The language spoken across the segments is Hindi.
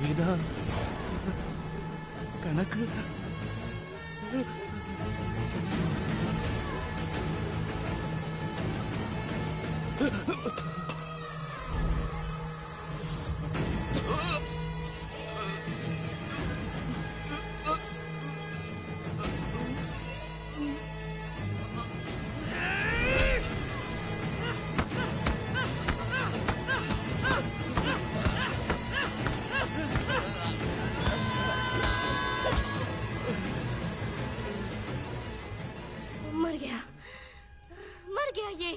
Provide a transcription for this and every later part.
वेदा, कनक, मर गया ये।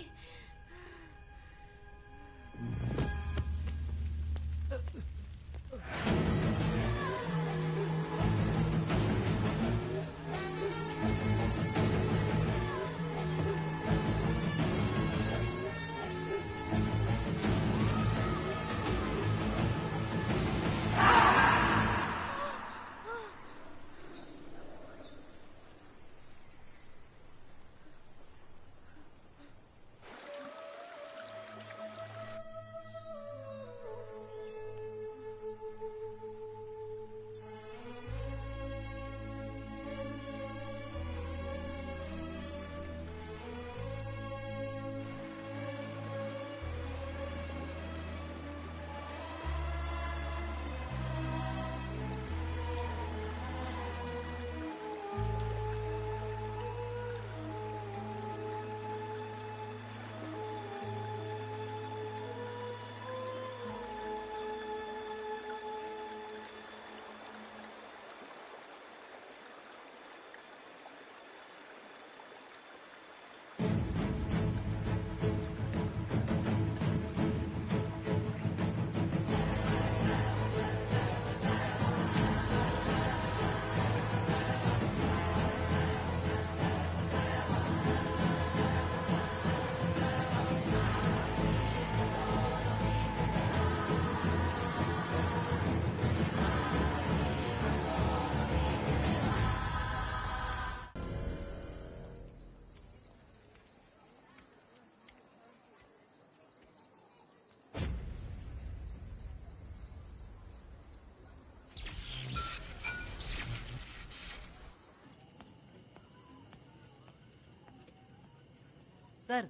सर,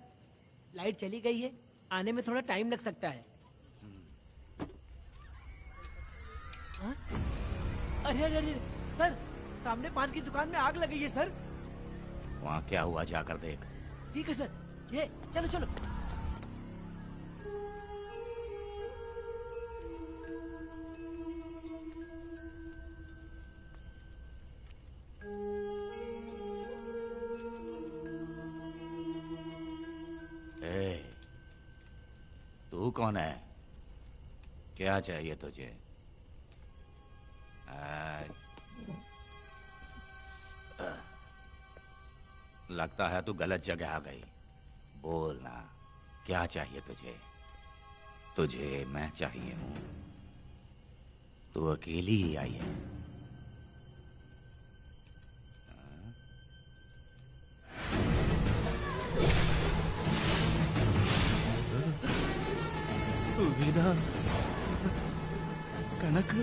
लाइट चली गई है, आने में थोड़ा टाइम लग सकता है। हाँ? अरे अरे अरे सर, सामने पान की दुकान में आग लग गई है सर। वहाँ क्या हुआ जाकर देख। ठीक है सर, ये चलो चलो। तू कौन है? क्या चाहिए तुझे? लगता है तू गलत जगह आ गई। बोल ना, क्या चाहिए तुझे? तुझे मैं चाहिए हूं। तू अकेली ही आई है। वेदा, कनक,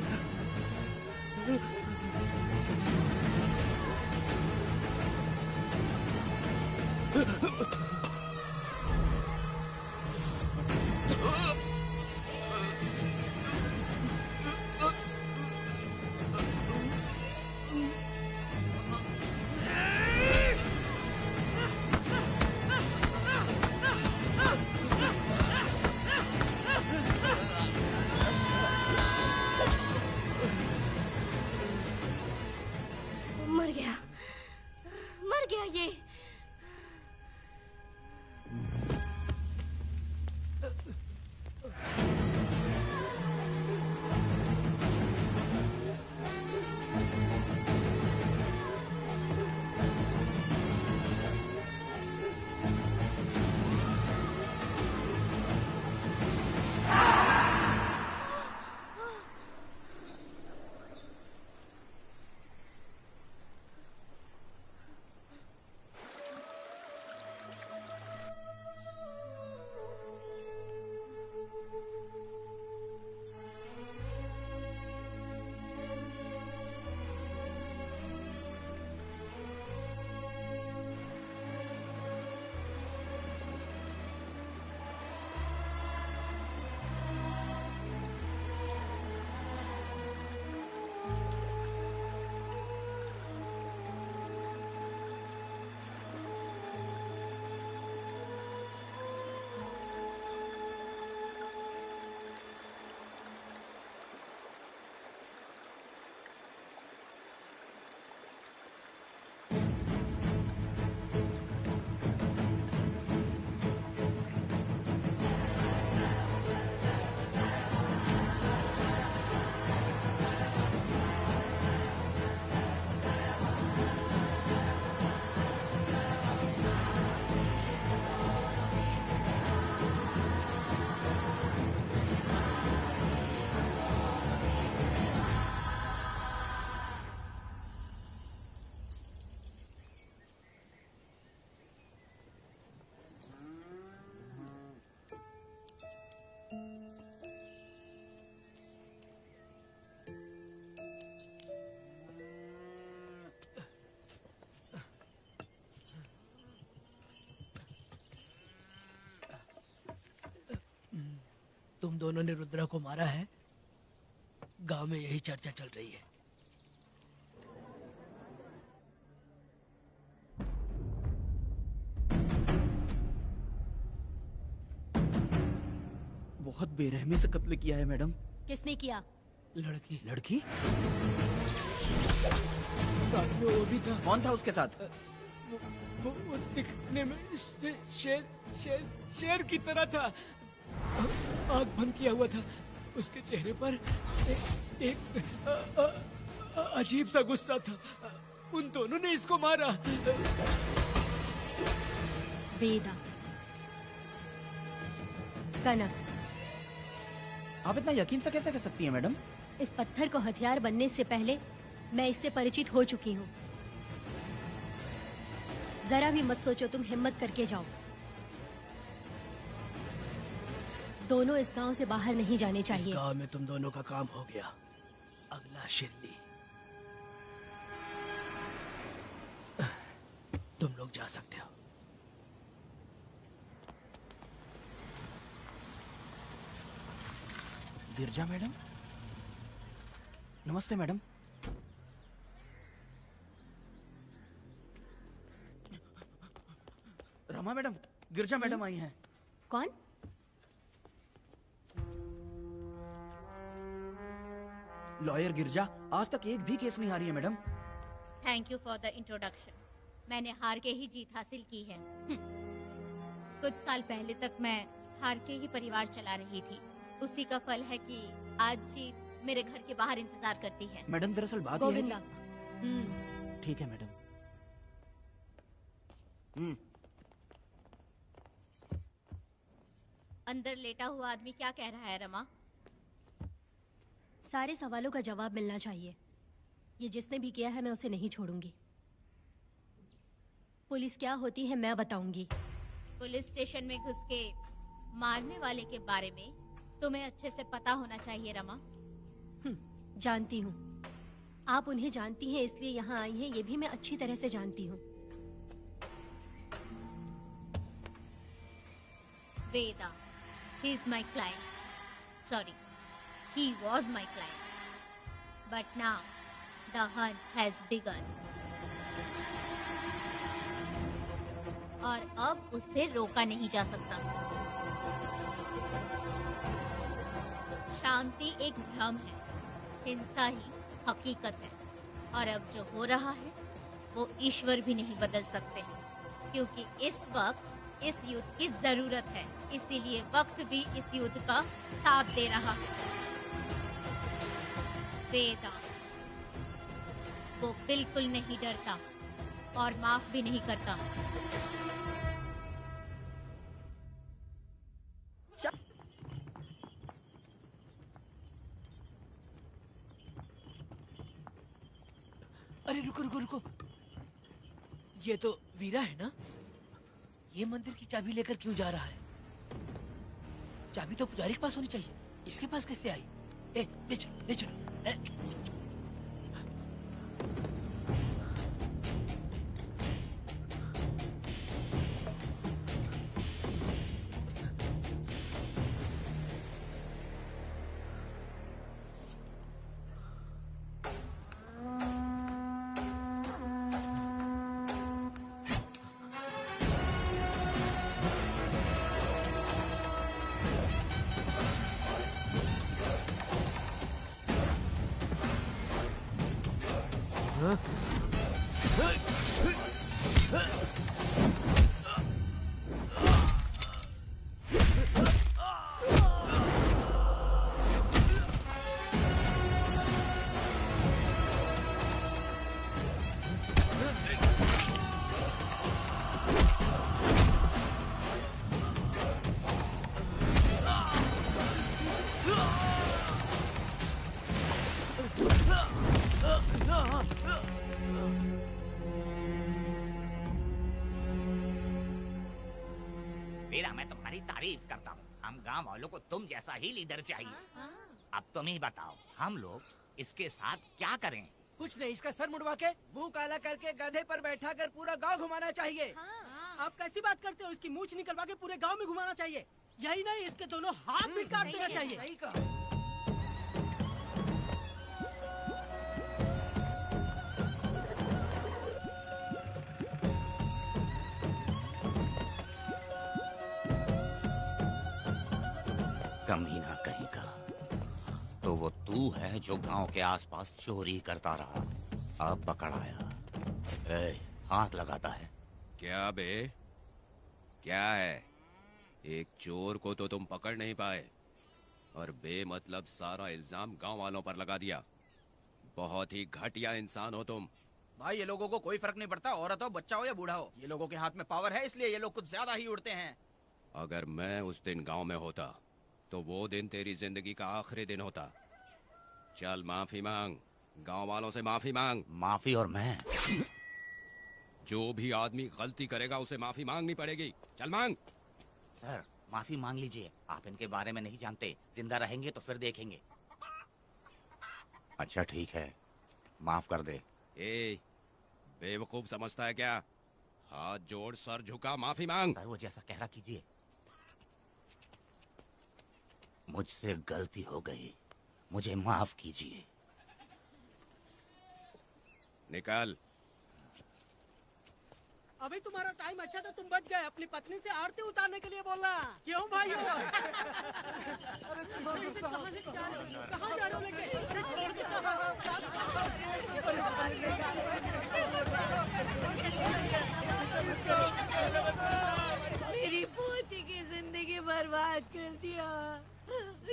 मर गया ये। तुम दोनों ने रुद्रा को मारा है, गांव में यही चर्चा चल रही है। बहुत बेरहमी से कत्ल किया है मैडम। किसने किया? लड़की लड़की? साथ में वो भी था। कौन था उसके साथ? वो दिखने में शेर शेर शेर की तरह था। आंख बंद किया हुआ था। उसके चेहरे पर एक अजीब सा गुस्सा था। उन दोनों ने इसको मारा। वेदा, कनक, आप इतना यकीन से कैसे कर सकती हैं मैडम? इस पत्थर को हथियार बनने से पहले मैं इससे परिचित हो चुकी हूँ। जरा भी मत सोचो, तुम हिम्मत करके जाओ। दोनों इस गांव से बाहर नहीं जाने इस चाहिए। गांव में तुम दोनों का काम हो गया। अगला शिरली। तुम लोग जा सकते हो। गिरजा मैडम? नमस्ते मैडम। रमा मैडम, गिरजा मैडम आई हैं। कौन? लॉयर गिरजा आज तक एक भी केस नहीं हारी है madam. Thank you for the introduction. मैंने हार के ही जीत हासिल की है। कुछ साल पहले तक मैं हार के ही परिवार चला रही थी। उसी का फल है कि आज जीत मेरे घर के बाहर इंतजार करती है। मैडम दरअसल बात यह है गोविंदा। कि... ठीक है मैडम। अंदर लेटा हुआ आदमी क्या कह रहा है रमा? सारे सवालों का जवाब मिलना चाहिए। ये जिसने भी किया है मैं उसे नहीं छोड़ूंगी। पुलिस क्या होती है मैं बताऊंगी। पुलिस स्टेशन में घुस के मारने वाले के बारे में तुम्हें अच्छे से पता होना चाहिए रमा। जानती हूँ। आप उन्हें जानती हैं इसलिए यहाँ आई हैं, ये भी मैं अच्छी तरह से जानती हूँ। वेदा, he is my client. Sorry, he was my client. But now, the hunt has begun. और अब उसे रोका नहीं जा सकता। शांति एक भ्रम है, हिंसा ही हकीकत है। और अब जो हो रहा है वो ईश्वर भी नहीं बदल सकते, क्योंकि इस वक्त इस युद्ध की जरूरत है। इसीलिए वक्त भी इस युद्ध का साथ दे रहा है। वेदा, वो बिल्कुल नहीं डरता और माफ भी नहीं करता। अरे रुको रुको रुको, ये तो वीरा है ना? ये मंदिर की चाबी लेकर क्यों जा रहा है? चाबी तो पुजारी के पास होनी चाहिए, इसके पास कैसे आई? ले चलो ले चलो। वीरा, मैं तुम्हारी तारीफ करता हूँ। हम गांव वालों को तुम जैसा ही लीडर चाहिए। अब तुम ही बताओ, हम लोग इसके साथ क्या करें? कुछ नहीं, इसका सर मुड़वा के मुंह काला करके गधे पर बैठा कर पूरा गांव घुमाना चाहिए। आप कैसी बात करते हो? इसकी मूछ निकलवा के पूरे गांव में घुमाना चाहिए। यही नहीं, इसके दोनों हाथ भी काट देना चाहिए। सही कहा। कमीना कहीं का। तो वो तू है जो गांव के आसपास चोरी करता रहा, अब पकड़ आया। ए, हाथ लगाता है। क्या बे, क्या है? एक चोर को तो तुम पकड़ नहीं पाए और बेमतलब सारा इल्जाम गांव वालों पर लगा दिया। बहुत ही घटिया इंसान हो तुम। भाई ये लोगों को कोई फर्क नहीं पड़ता, औरत हो, बच्चा हो या बूढ़ा हो। ये लोगों के हाथ में पावर है, इसलिए ये लोग कुछ ज्यादा ही उड़ते हैं। अगर मैं उस दिन गांव में होता तो वो दिन तेरी जिंदगी का आखिरी दिन होता। चल माफी मांग, गांव वालों से माफी मांग। माफी? और मैं? जो भी आदमी गलती करेगा उसे माफी मांगनी पड़ेगी। चल मांग। सर माफी मांग लीजिए, आप इनके बारे में नहीं जानते। जिंदा रहेंगे तो फिर देखेंगे। अच्छा ठीक है, माफ कर दे। ए, बेवकूफ समझता है क्या? हाथ जोड़, सर झुका, माफी मांग। सर वो जैसा कह रहा कीजिए। मुझसे गलती हो गई, मुझे माफ कीजिए। निकल। अभी तुम्हारा टाइम अच्छा था, तुम बच गए। अपनी पत्नी से आरती उतारने के लिए बोलना। क्यों भाइयों? कहाँ जा रहे हो लेके? अरे छोड़ के मेरी पोती की जिंदगी बर्बाद कर दिया।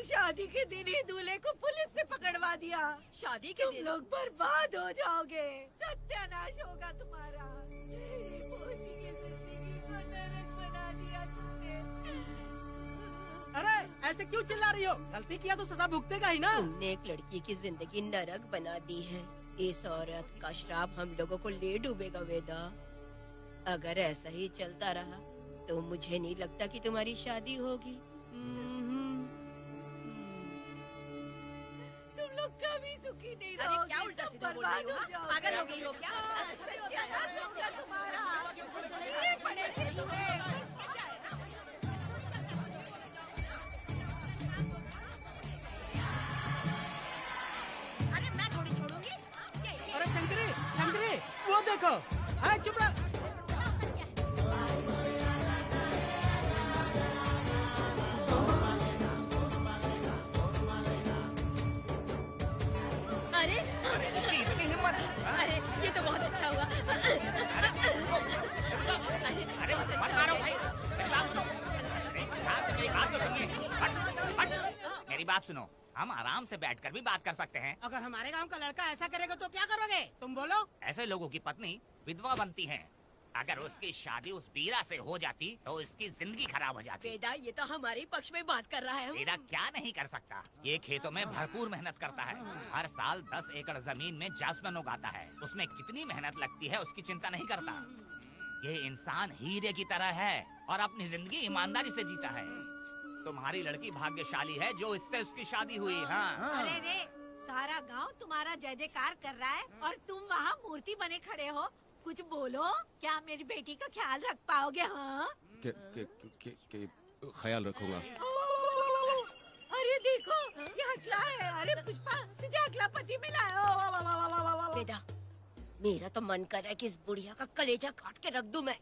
शादी के दिन ही दूल्हे को पुलिस से पकड़वा दिया। शादी के दिन लोग बर्बाद हो जाओगे, सत्यानाश होगा तुम्हारा। मेरी पोती की जिंदगी को नरक बना दिया तुमने। अरे ऐसे क्यों चिल्ला रही हो? गलती किया तो सजा भुगतेगा ही ना। तुमने एक लड़की की जिंदगी नरक बना दी है। इस औरत का श्राप हम लोगों को ले डूबेगा वेदा। अगर ऐसा ही चलता रहा तो मुझे नहीं लगता कि तुम्हारी शादी होगी। तुम लोग कभी सुखी नहीं अरे रहोगे। क्या उल्टा सब सीधा बोल बर्बाद रही हो? हो जाओगे। पागल हो गई हो क्या? सत्यानाश होगा तुम्हारा। ये पड़ेगी तुम्हें। अरे मैं थोड़ी छोड़ूंगी। अरे शंकरी, शंकरी, वो देखो। हाँ चुप रह। अरे इतनी हिम्मत? अरे ये तो बहुत अच्छा हुआ। अरे मत मारो भाई, मेरी बात सुनो। अरे ध्यान से मेरी बात तो सुनिए। हट, हट। मेरी बात सुनो, हम आराम से बैठकर भी बात कर सकते हैं। अगर हमारे गांव का लड़का ऐसा करेगा तो क्या करोगे? तुम बोलो। ऐसे लोगों की पत्नी विधवा बनती है। अगर उसकी शादी उस बीरा से हो जाती तो उसकी जिंदगी खराब हो जाती। वेदा ये तो हमारे पक्ष में बात कर रहा है। बेटा क्या नहीं कर सकता? ये खेतों में भरपूर मेहनत करता है। हर साल 10 एकड़ जमीन में जासमन उगाता है। उसमें कितनी मेहनत लगती है उसकी चिंता नहीं करता। ये इंसान हीरे की तरह है और अपनी जिंदगी ईमानदारी से जीता है। तुम्हारी लड़की भाग्यशाली है जो इससे उसकी शादी हुई। हाँ अरे रे, सारा गांव तुम्हारा जय जयकार कर रहा है और तुम वहाँ मूर्ति बने खड़े हो। कुछ बोलो, क्या मेरी बेटी का ख्याल रख पाओगे? हाँ ख्याल रखूंगा। अरे देखो ये हकला है। अरे पुष्पा, तुझे हकला पति मिला है। वेदा मेरा तो मन कर रहा है कि इस बुढ़िया का कलेजा काट के रख दूं मैं।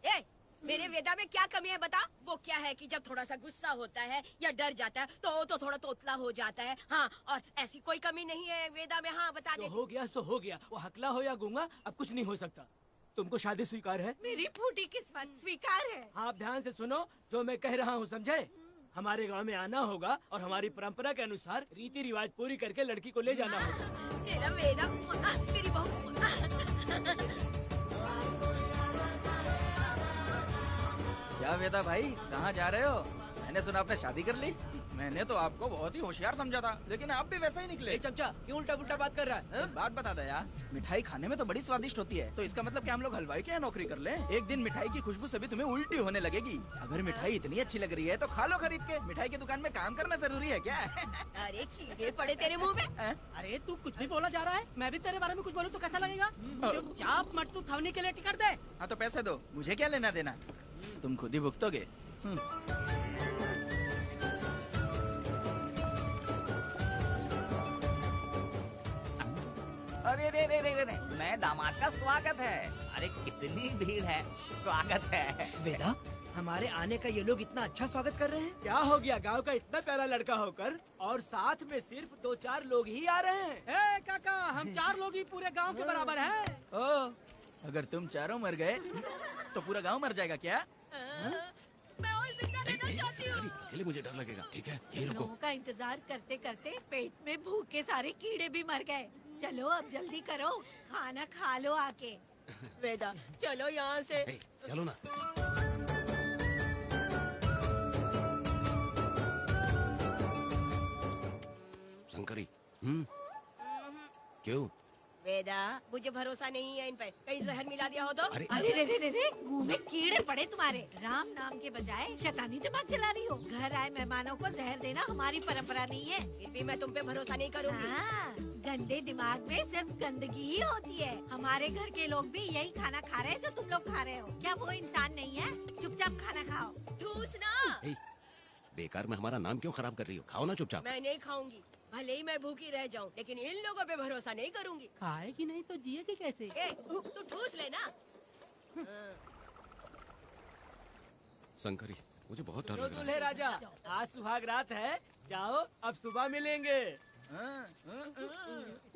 ए, मेरे वेदा में क्या कमी है बता? वो क्या है कि जब थोड़ा सा गुस्सा होता है या डर जाता है तो थोड़ा तोतला हो जाता है। हाँ, और ऐसी कोई कमी नहीं है वेदा में। हाँ बता दे। हो गया सो हो गया। वो हकला हो या गूंगा अब कुछ नहीं हो सकता। तुमको शादी स्वीकार है? मेरी फूटी किस्मत स्वीकार है। हाँ आप ध्यान से सुनो जो मैं कह रहा हूँ, समझे? हमारे गांव में आना होगा और हमारी परंपरा के अनुसार रीति रिवाज पूरी करके लड़की को ले जाना होगा। मेरा वेदा, मेरी बहू। क्या वेदा भाई, कहाँ जा रहे हो? मैंने सुना आपने शादी कर ली। मैंने तो आपको बहुत ही होशियार समझा था, लेकिन आप भी वैसा ही निकले। चमचा क्यों उल्टा पुल्टा बात कर रहा है? बात बता दे यार, मिठाई खाने में तो बड़ी स्वादिष्ट होती है, तो इसका मतलब कि हम लोग हलवाई के यहाँ नौकरी कर लें? एक दिन मिठाई की खुशबू से भी तुम्हें उल्टी होने लगेगी। अगर मिठाई इतनी अच्छी लग रही है तो खा लो खरीद के। मिठाई की दुकान में काम करना जरूरी है क्या? अरे कीड़े पड़े तेरे मुंह में। अरे तू कुछ भी बोला जा रहा है। मैं भी तेरे बारे में कुछ बोलूं तो कैसा लगेगा? चुपचाप मट्टू थवने के लिए टिकट दे। हाँ तो पैसे दो, मुझे क्या लेना देना, तुम खुद ही भुगतोगे। रे, मैं दामाद का स्वागत है। अरे कितनी भीड़ है, स्वागत है। वेदा, हमारे आने का ये लोग इतना अच्छा स्वागत कर रहे हैं। क्या हो गया गांव का इतना प्यारा लड़का होकर और साथ में सिर्फ 2-4 लोग ही आ रहे हैं। ए काका, हम 4 लोग ही पूरे गांव के बराबर हैं। ओ, अगर तुम चारों मर गए तो पूरा गांव मर जाएगा क्या? मैं और जिंदा रहना चाहती हूँ। अकेले मुझे डर लगेगा, ठीक है? यही रुको। लोगों का इंतजार करते करते पेट में भूखे सारे कीड़े भी मर गए। चलो अब जल्दी करो, खाना खा लो आके। वेदा, चलो यहाँ से। ए, चलो ना। शंकरी, क्यों? वेदा, मुझे भरोसा नहीं है इन पे, कहीं जहर मिला दिया हो तो? अरे अरे रे रे रे रे, मुंह में कीड़े पड़े तुम्हारे। राम नाम के बजाय शैतानी दिमाग चला रही हो। घर आए मेहमानों को जहर देना हमारी परंपरा नहीं है। फिर भी मैं तुम पे भरोसा नहीं करूँगी। हाँ, गंदे दिमाग में सिर्फ गंदगी ही होती है। हमारे घर के लोग भी यही खाना खा रहे हैं जो तुम लोग खा रहे हो। क्या वो इंसान नहीं है? चुपचाप खाना खाओ। ठूसना। ए, बेकार में हमारा नाम क्यों खराब कर रही हो? खाओ ना चुपचाप। मैं नहीं खाऊंगी, भले ही मैं भूखी रह जाऊं, लेकिन इन लोगों पे भरोसा नहीं करूंगी। खाएगी नहीं तो जिएगी कैसे? ए, तू ठूस लेना। हाँ। शंकरी, मुझे बहुत डर तो लग रहा दूल्हे है। राजा, आज सुहाग रात है, जाओ अब सुबह मिलेंगे।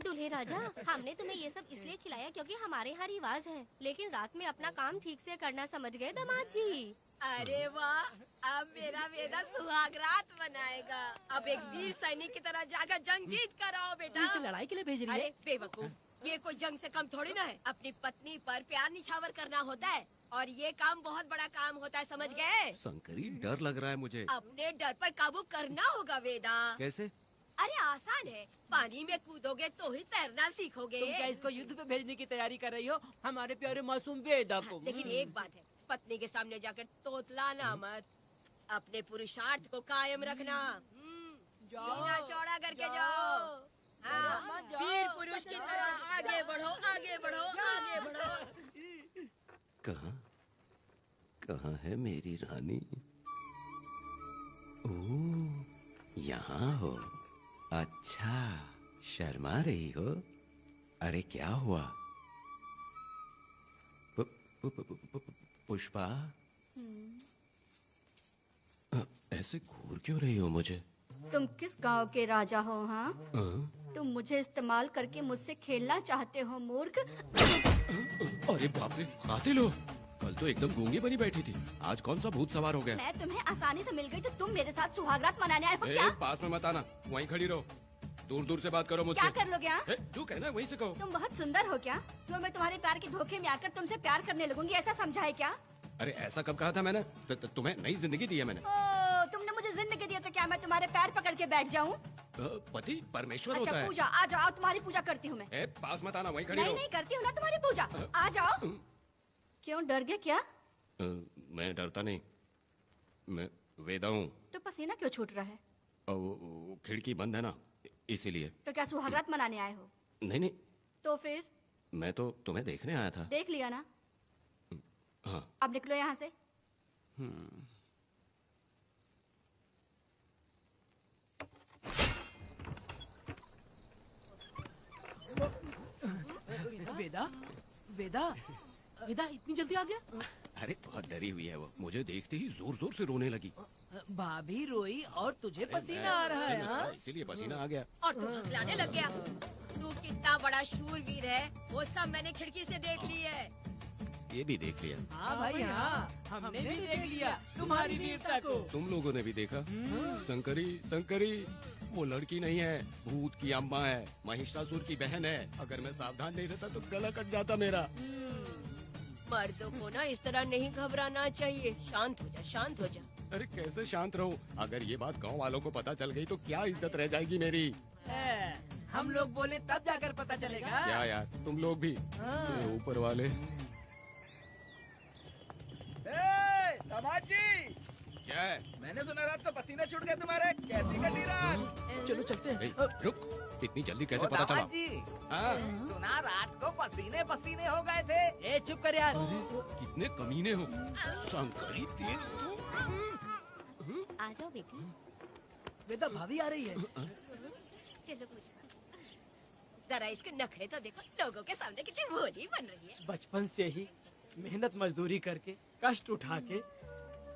दूल्हे राजा, हमने तुम्हें ये सब इसलिए खिलाया क्योंकि हमारे यहाँ रिवाज है, लेकिन रात में अपना काम ठीक से करना समझ गए दामाद जी। अरे वाह, अब मेरा वेदा सुहाग रात मनाएगा। अब एक वीर सैनिक की तरह जाकर जंग जीत कर आओ बेटा। इसे लड़ाई के लिए भेज रही है? अरे बेवकूफ, ये कोई जंग से कम थोड़ी ना है। अपनी पत्नी पर प्यार निछावर करना होता है और ये काम बहुत बड़ा काम होता है, समझ गए? शंकरी, डर लग रहा है मुझे। अपने डर पर काबू करना होगा वेदा। कैसे? अरे आसान है, पानी में कूदोगे तो ही तैरना सीखोगे। तुम क्या इसको युद्ध पे भेजने की तैयारी कर रही हो? हमारे प्यारे मासूम वेदा को। लेकिन एक बात है, पत्नी के सामने जाकर तोतलाना मत। अपने पुरुषार्थ को कायम रखना। सीना चौड़ा करके जाओ। हाँ, वीर पुरुष की तरह आगे बढ़ो, आगे बढ़ो, आगे बढ़ो। कहाँ है मेरी रानी? ओह, यहाँ हो। अच्छा, शर्मा रही हो? अरे क्या हुआ? पुष्पा, ऐसे घूर क्यों रही हो मुझे? तुम किस गांव के राजा हो? हाँ, तुम मुझे इस्तेमाल करके मुझसे खेलना चाहते हो मूर्ख। अरे बाप रे, कातिल हो? कल तो एकदम गूंगी बनी बैठी थी, आज कौन सा भूत सवार हो गया? मैं तुम्हें आसानी से मिल गई तो तुम मेरे साथ सुहागरात मनाने आए हो क्या? पास में मत आना, वहीं खड़ी रहो। दूर दूर से बात करो मुझसे। क्या कर लोगे? हाँ? जो कहना है वहीं से कहो। तुम बहुत सुंदर हो क्या, जो मैं तुम्हारे प्यार के धोखे में आकर तुमसे प्यार करने लगूंगी, ऐसा समझा है क्या? अरे ऐसा कब कहा था मैंने? तुम्हें नई जिंदगी दी है मैंने। ओ, तुमने मुझे जिंदगी दी है तो क्या मैं तुम्हारे पैर पकड़ के बैठ जाऊँ? पति परमेश्वर अच्छा होता है। पूजा, आ जाओ, तुम्हारी पूजा करती हूँ मैं। पास मत आना, वहीं खड़ी नहीं रहो। नहीं करती हूँ ना तुम्हारी पूजा, आ जाओ। क्यों डर गए क्या? मैं डरता नहीं, मैं वेदा हूँ। तो पसीना क्यों छूट रहा है? वो खिड़की बंद है ना, इसीलिए। तो क्या सुहागरात मनाने आए हो? नहीं नहीं, तो फिर मैं तो तुम्हें देखने आया था। देख लिया ना? हाँ। अब निकलो यहाँ से। वेदा, वेदा, वेदा इतनी जल्दी आ गया? अरे बहुत डरी हुई है वो, मुझे देखते ही जोर जोर से रोने लगी। भाभी रोई और तुझे पसीना आ रहा है? हाँ? इसीलिए पसीना आ गया। और तू हकलाने लग गया। तू कितना बड़ा शूरवीर है, वो सब मैंने खिड़की से देख ली है। ये भी देख लिया। हाँ भाई हाँ, हमने भी देख लिया तुम्हारी वीरता को। तुम लोगों ने भी देखा। शंकरी, शंकरी, वो लड़की नहीं है, भूत की अम्मा है, महिषासुर की बहन है। अगर मैं सावधान नहीं रहता तो गला कट जाता मेरा। मर्दों को ना इस तरह नहीं घबराना चाहिए। शांत हो जा, शांत हो जा। अरे कैसे शांत रहूं? अगर ये बात गांव वालों को पता चल गई तो क्या इज्जत रह जाएगी मेरी? हम लोग बोले तब जाकर पता चलेगा। क्या यार, तुम लोग भी ऊपर वाले। दामाद जी, क्या है? मैंने सुना रात को पसीने छूट गए तुम्हारे, कैसी कटी रात? चलो चलते हैं। रुक, इतनी जल्दी कैसे पता चला? जी, हाँ? सुना रात को पसीने पसीने हो गए थे। ए चुप कर यार। कितने कमीने हो शंकरी, तेल तू। आ जाओ बेटी। वेदा भाभी आ रही है। चलो जरा इसके नखरे तो देखो, लोगों के सामने कितनी भोली बन रही है। बचपन से ही मेहनत मजदूरी करके कष्ट उठा के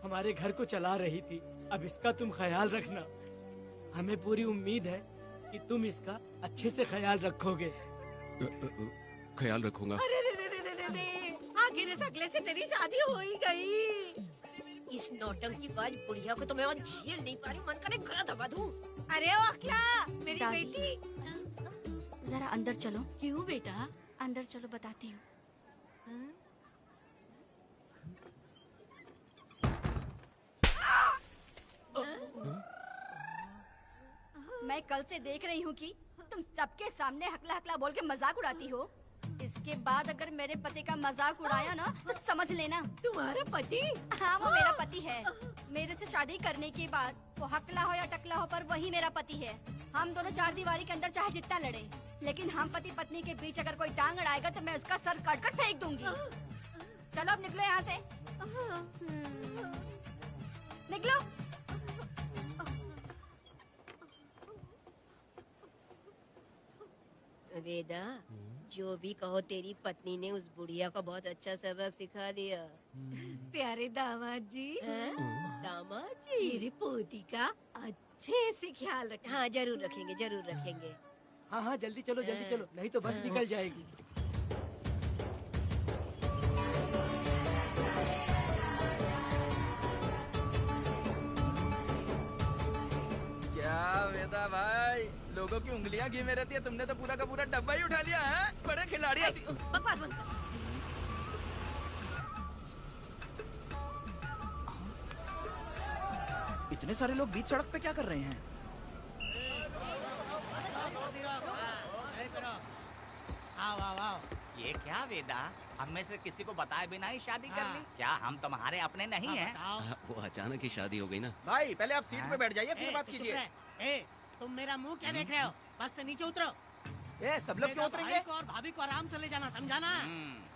हमारे घर को चला रही थी। अब इसका तुम ख्याल रखना। हमें पूरी उम्मीद है कि तुम इसका अच्छे से ख्याल रखोगे। ख्याल रखूंगा। अरे रे रे रे रे रे रे, आखिर इस अगले से तेरी शादी हो ही गई। इस नौटंकी बाज बुढ़िया को तो मैं और झेल नहीं पा रही, मन करे गला दबा दूं। अरे ओ अखिला, मेरी दादी। बेटी। जरा अंदर चलो। क्यों बेटा? अंदर चलो, बताती हूँ। मैं कल से देख रही हूँ कि तुम सबके सामने हकला हकला बोल के मजाक उड़ाती हो। इसके बाद अगर मेरे पति का मजाक उड़ाया ना तो समझ लेना। तुम्हारा पति? हाँ, वो मेरा पति है। मेरे से शादी करने के बाद वो हकला हो या टकला हो, पर वही मेरा पति है। हम दोनों चार दीवारी के अंदर चाहे जितना लड़े, लेकिन हम पति पत्नी के बीच अगर कोई टांग अड़ाएगा तो मैं उसका सर काट कर फेंक दूंगी। चलो अब निकलो यहाँ से। निकलो। वेदा, जो भी कहो, तेरी पत्नी ने उस बुढ़िया को बहुत अच्छा सबक सिखा दिया। प्यारे दामाद जी, दामाद जी, मेरी पोती का अच्छे से ख्याल रखना। हाँ जरूर रखेंगे, जरूर रखेंगे। हाँ हाँ, जल्दी चलो जल्दी चलो, नहीं तो बस निकल जाएगी। क्या वेदा भाई, लोगों की उंगलियां घी में रहती है, तुमने तो पूरा का पूरा डब्बा ही उठा लिया है। बड़े खिलाड़ी। बकवास बंद कर। इतने सारे लोग बीच सड़क पे क्या कर रहे हैं? ये क्या वेदा, हम में से किसी को बताए बिना ही शादी कर ली? क्या हम तुम्हारे अपने नहीं हैं? वो अचानक ही शादी हो गई ना। भाई पहले आप सीट पे बैठ जाइए, फिर बात कीजिए। तुम मेरा मुंह क्या देख रहे हो? बस से नीचे उतरो। ए, सब लोग क्यों उतरेंगे? भाई को और भाभी को आराम से ले जाना, समझा ना?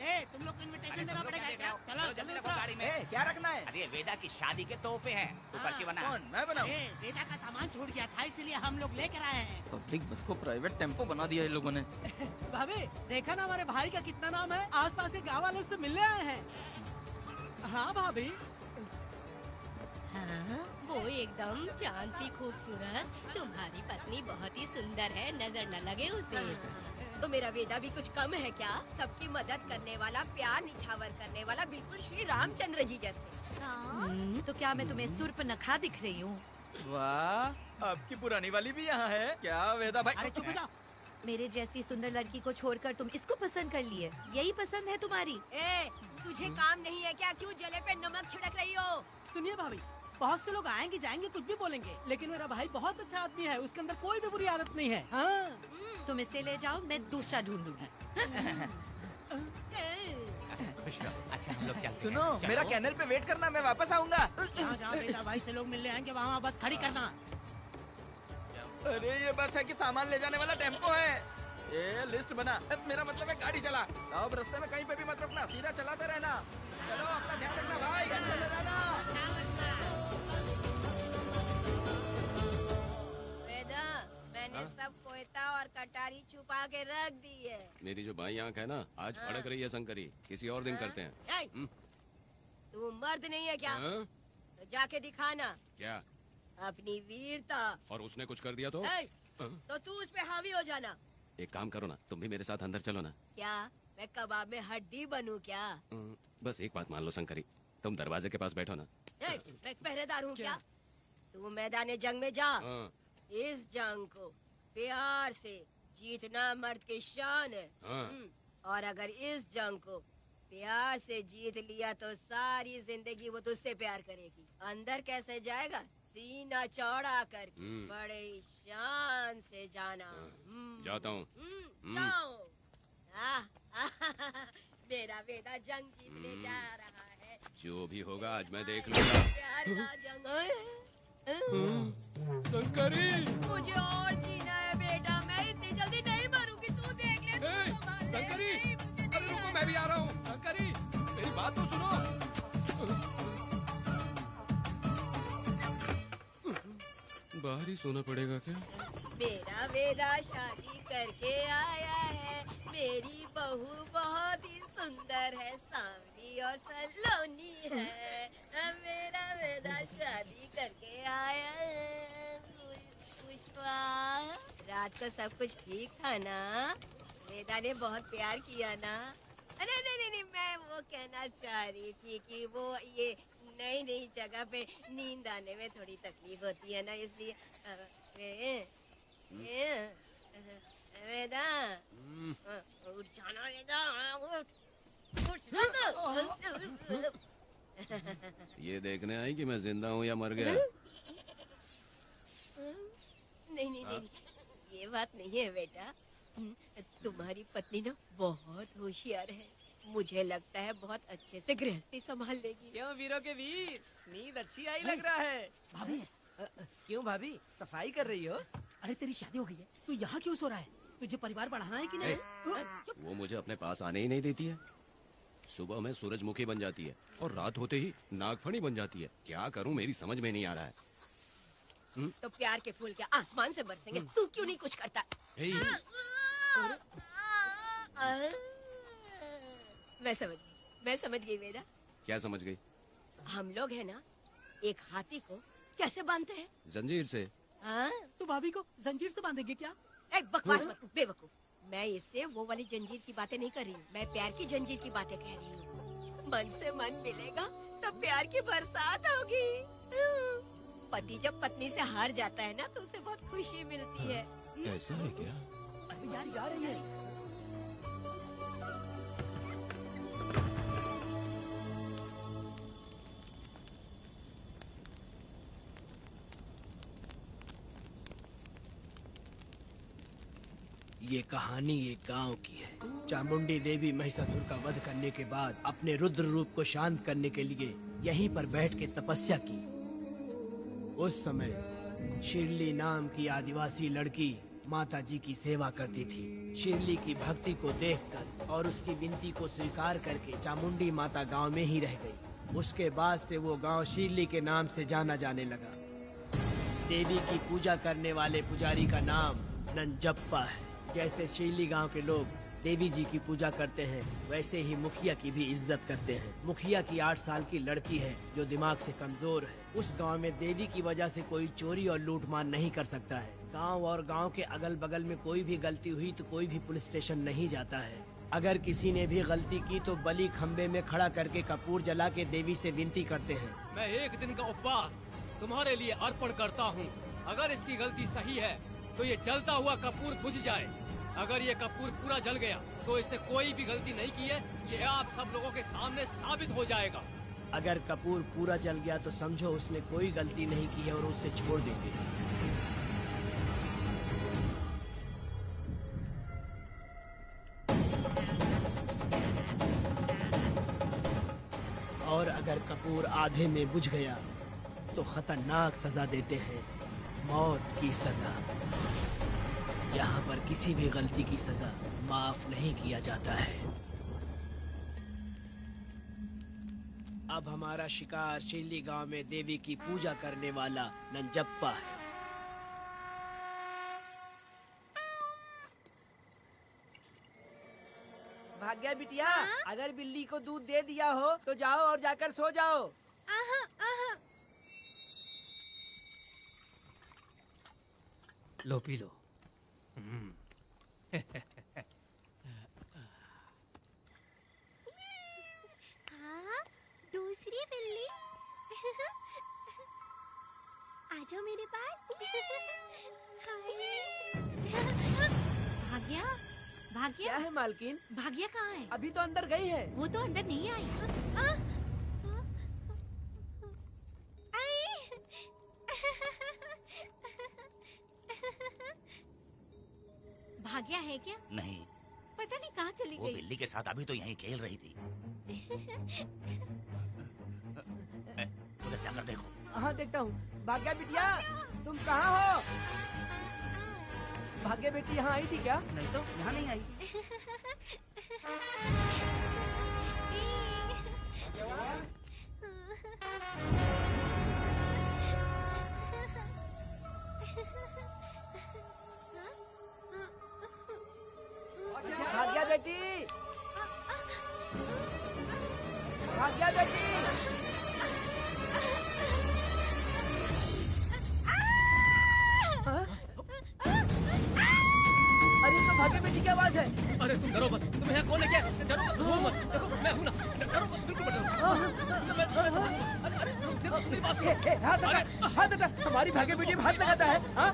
ए, तुम लोग को इनविटेशन देना पड़ेगा क्या? चलो जल्दी उतरो। गाड़ी में। ए, क्या रखना है? अरे वेदा की शादी के तोहफे हैं, तू पर्ची बना। कौन, मैं बनाऊं? ए, बेटा का सामान छूट गया था, इसलिए हम लोग लेकर आए हैं। पब्लिक बस को प्राइवेट टेम्पो बना दिया इन लोगों ने। भाभी, देखा ना हमारे भाई का कितना नाम है? आसपास के गाँव वालों से मिलने आए हैं। हाँ भाभी। हाँ, वो एकदम चांद सी खूबसूरत। तुम्हारी पत्नी बहुत ही सुंदर है, नजर न लगे उसे। तो मेरा वेदा भी कुछ कम है क्या? सबकी मदद करने वाला, प्यार निछावर करने वाला, बिल्कुल श्री रामचंद्र जी जैसे। तो क्या मैं तुम्हें सुर्पनखा दिख रही हूँ? वाह, आपकी पुरानी वाली भी यहाँ है क्या वेदा भाई? अरे चुप हो जाओ। मेरे जैसी सुंदर लड़की को छोड़कर तुम इसको पसंद कर लिए, यही पसंद है तुम्हारी? ए, तुझे काम नहीं है क्या? क्यों जले पे नमक छिड़क रही हो? सुनिए भाभी, बहुत से लोग आएंगे जाएंगे, कुछ भी बोलेंगे, लेकिन मेरा भाई बहुत अच्छा आदमी है, उसके अंदर कोई भी बुरी आदत नहीं है। हाँ। तुम इसे ले जाओ, मैं दूसरा ढूंढूंगी। खुश रहो। अच्छा हम लोग चलते हैं। सुनो, चलो। मेरा कैनल पे वेट करना, मैं वापस आऊंगा। जहाँ जहाँ बेटा भाई से लोग मिलने आएंगे वहाँ बस खड़ी करना। अरे ये बस है कि सामान ले जाने वाला टेम्पो है। ये लिस्ट बना, मेरा मतलब है गाड़ी चला। अब रास्ते में कहीं पे भी मत रुकना, सीधा चलाते रहना। चलो अपना ध्यान रखना भाई, अच्छे से रहना। वेदा, मैंने सब कोयता और कटारी छुपा के रख दी है। मेरी जो बाई आंख है ना, आज फड़क रही है शंकरी। किसी और दिन करते हैं। ए, तू मर्द नहीं है क्या? हाँ? तो जाके दिखाना क्या? अपनी वीरता। और उसने कुछ कर दिया तो? ए, तो तू उस पे हावी हो जाना। एक काम करो ना, तुम भी मेरे साथ अंदर चलो ना। क्या मैं कबाब में हड्डी बनूं क्या? बस एक बात मान लो शंकरी, तुम दरवाजे के पास बैठो ना। ए, मैं पहरेदार हूँ क्या? तू मैदान जंग में जा। हाँ। इस जंग को प्यार से जीतना मर्द की शान है। हाँ। और अगर इस जंग को प्यार से जीत लिया तो सारी जिंदगी वो तुझसे प्यार करेगी। अंदर कैसे जाएगा? सीना चौड़ा करके बड़े शान से जाना। जाता हूँ। जाओ। मेरा बेटा जंग जीतने जा रहा है। जो भी होगा आज मैं देख लूंगा। प्यार का जंग शंकरी, मुझे और जीना है बेटा, मैं इतनी जल्दी नहीं मरूंगी। तू देख ले, तू संभाल ले। शंकरी, नहीं, मुझे अरे नहीं रुको, मैं भी आ रहा हूँ। शंकरी, मेरी बात तो सुनो। बाहर ही सोना पड़ेगा क्या? मेरा वेदा शादी करके आया है। मेरी बहू बहुत ही सुंदर है, सांवली और सलोनी है। मेरा वेदा शादी करके आया है। पुष्पा, रात को सब कुछ ठीक था ना? वेदा ने बहुत प्यार किया ना? नहीं, मैं वो कहना चाह रही थी कि वो ये नई नई जगह पे नींद आने में थोड़ी तकलीफ होती है ना, इसलिए वेदा उठ जाना, वेदा उठ। ये देखने आई कि मैं जिंदा हूँ या मर गया? नहीं, ये बात नहीं है बेटा। तुम्हारी पत्नी ना बहुत होशियार है। मुझे लगता है बहुत अच्छे से गृहस्थी संभाल लेगी। क्यों वीरों के वीर, नींद अच्छी आई लग रहा है। भाभी क्यों भाभी, सफाई कर रही हो? अरे तेरी शादी हो गई है, तू यहाँ क्यों सो रहा है? तुझे परिवार बढ़ाना है कि नहीं? वो मुझे अपने पास आने ही नहीं देती है। सुबह में सूरजमुखी बन जाती है और रात होते ही नागफनी बन जाती है। क्या करूं, मेरी समझ में नहीं आ रहा है। तो प्यार के फूल क्या आसमान से बरसेंगे? तू क्यों नहीं कुछ करता? मैं समझ गई वेदा। क्या समझ गई? हम लोग है ना, एक हाथी को कैसे बांधते हैं? जंजीर से। तो भाभी को जंजीर से बांधेंगे क्या? बकवास मत, बेवकूफ। मैं इससे वो वाली जंजीर की बातें नहीं कर रही हूँ, मैं प्यार की जंजीर की बातें कह रही हूँ। मन से मन मिलेगा तब प्यार की बरसात होगी। पति जब पत्नी से हार जाता है ना तो उसे बहुत खुशी मिलती है। ऐसा है क्या? यार जा रही है। ये कहानी एक गांव की है। चामुंडी देवी महिषासुर का वध करने के बाद अपने रुद्र रूप को शांत करने के लिए यहीं पर बैठ के तपस्या की। उस समय शिरली नाम की आदिवासी लड़की माता जी की सेवा करती थी। शिरली की भक्ति को देखकर और उसकी विनती को स्वीकार करके चामुंडी माता गांव में ही रह गई। उसके बाद से वो गांव शिरली के नाम से जाना जाने लगा। देवी की पूजा करने वाले पुजारी का नाम नंजप्पा है। जैसे शिरली गांव के लोग देवी जी की पूजा करते हैं, वैसे ही मुखिया की भी इज्जत करते हैं। मुखिया की 8 साल की लड़की है जो दिमाग से कमजोर है। उस गांव में देवी की वजह से कोई चोरी और लूटमार नहीं कर सकता है। गांव और गांव के अगल बगल में कोई भी गलती हुई तो कोई भी पुलिस स्टेशन नहीं जाता है। अगर किसी ने भी गलती की तो बलि खम्बे में खड़ा करके कपूर जला के देवी से विनती करते हैं। मैं 1 दिन का उपवास तुम्हारे लिए अर्पण करता हूँ। अगर इसकी गलती सही है तो ये जलता हुआ कपूर बुझ जाए। अगर ये कपूर पूरा जल गया तो इसने कोई भी गलती नहीं की है, ये आप सब लोगों के सामने साबित हो जाएगा। अगर कपूर पूरा जल गया तो समझो उसने कोई गलती नहीं की है और उसे छोड़ देंगे। और अगर कपूर आधे में बुझ गया तो खतरनाक सजा देते हैं, मौत की सजा। यहाँ पर किसी भी गलती की सजा माफ नहीं किया जाता है। अब हमारा शिकार शिरली गांव में देवी की पूजा करने वाला नंजप्पा है। भाग्या बिटिया, अगर बिल्ली को दूध दे दिया हो तो जाओ और जाकर सो जाओ। लो पी लो। हाँ, दूसरी बिल्ली। आ जाओ मेरे पास। भाग्या, भाग्या। क्या है मालकिन? भाग्या कहाँ है? अभी तो अंदर गई है। वो तो अंदर नहीं आई। भाग्या है क्या? नहीं, पता नहीं कहाँ चली वो गई। बिल्ली के साथ अभी तो यहीं खेल रही थी। उधर जाकर देखो। हाँ देखता हूँ। भाग्या बिटिया, तुम कहाँ हो? भाग्या बेटी यहाँ आई थी क्या? नहीं तो यहाँ नहीं आई। बिल्कुल बदल। अरे देखो मेरी बात सुनो। हाथ हटा, हमारी भागे बेटी में हाथ लगाता है। हाँ?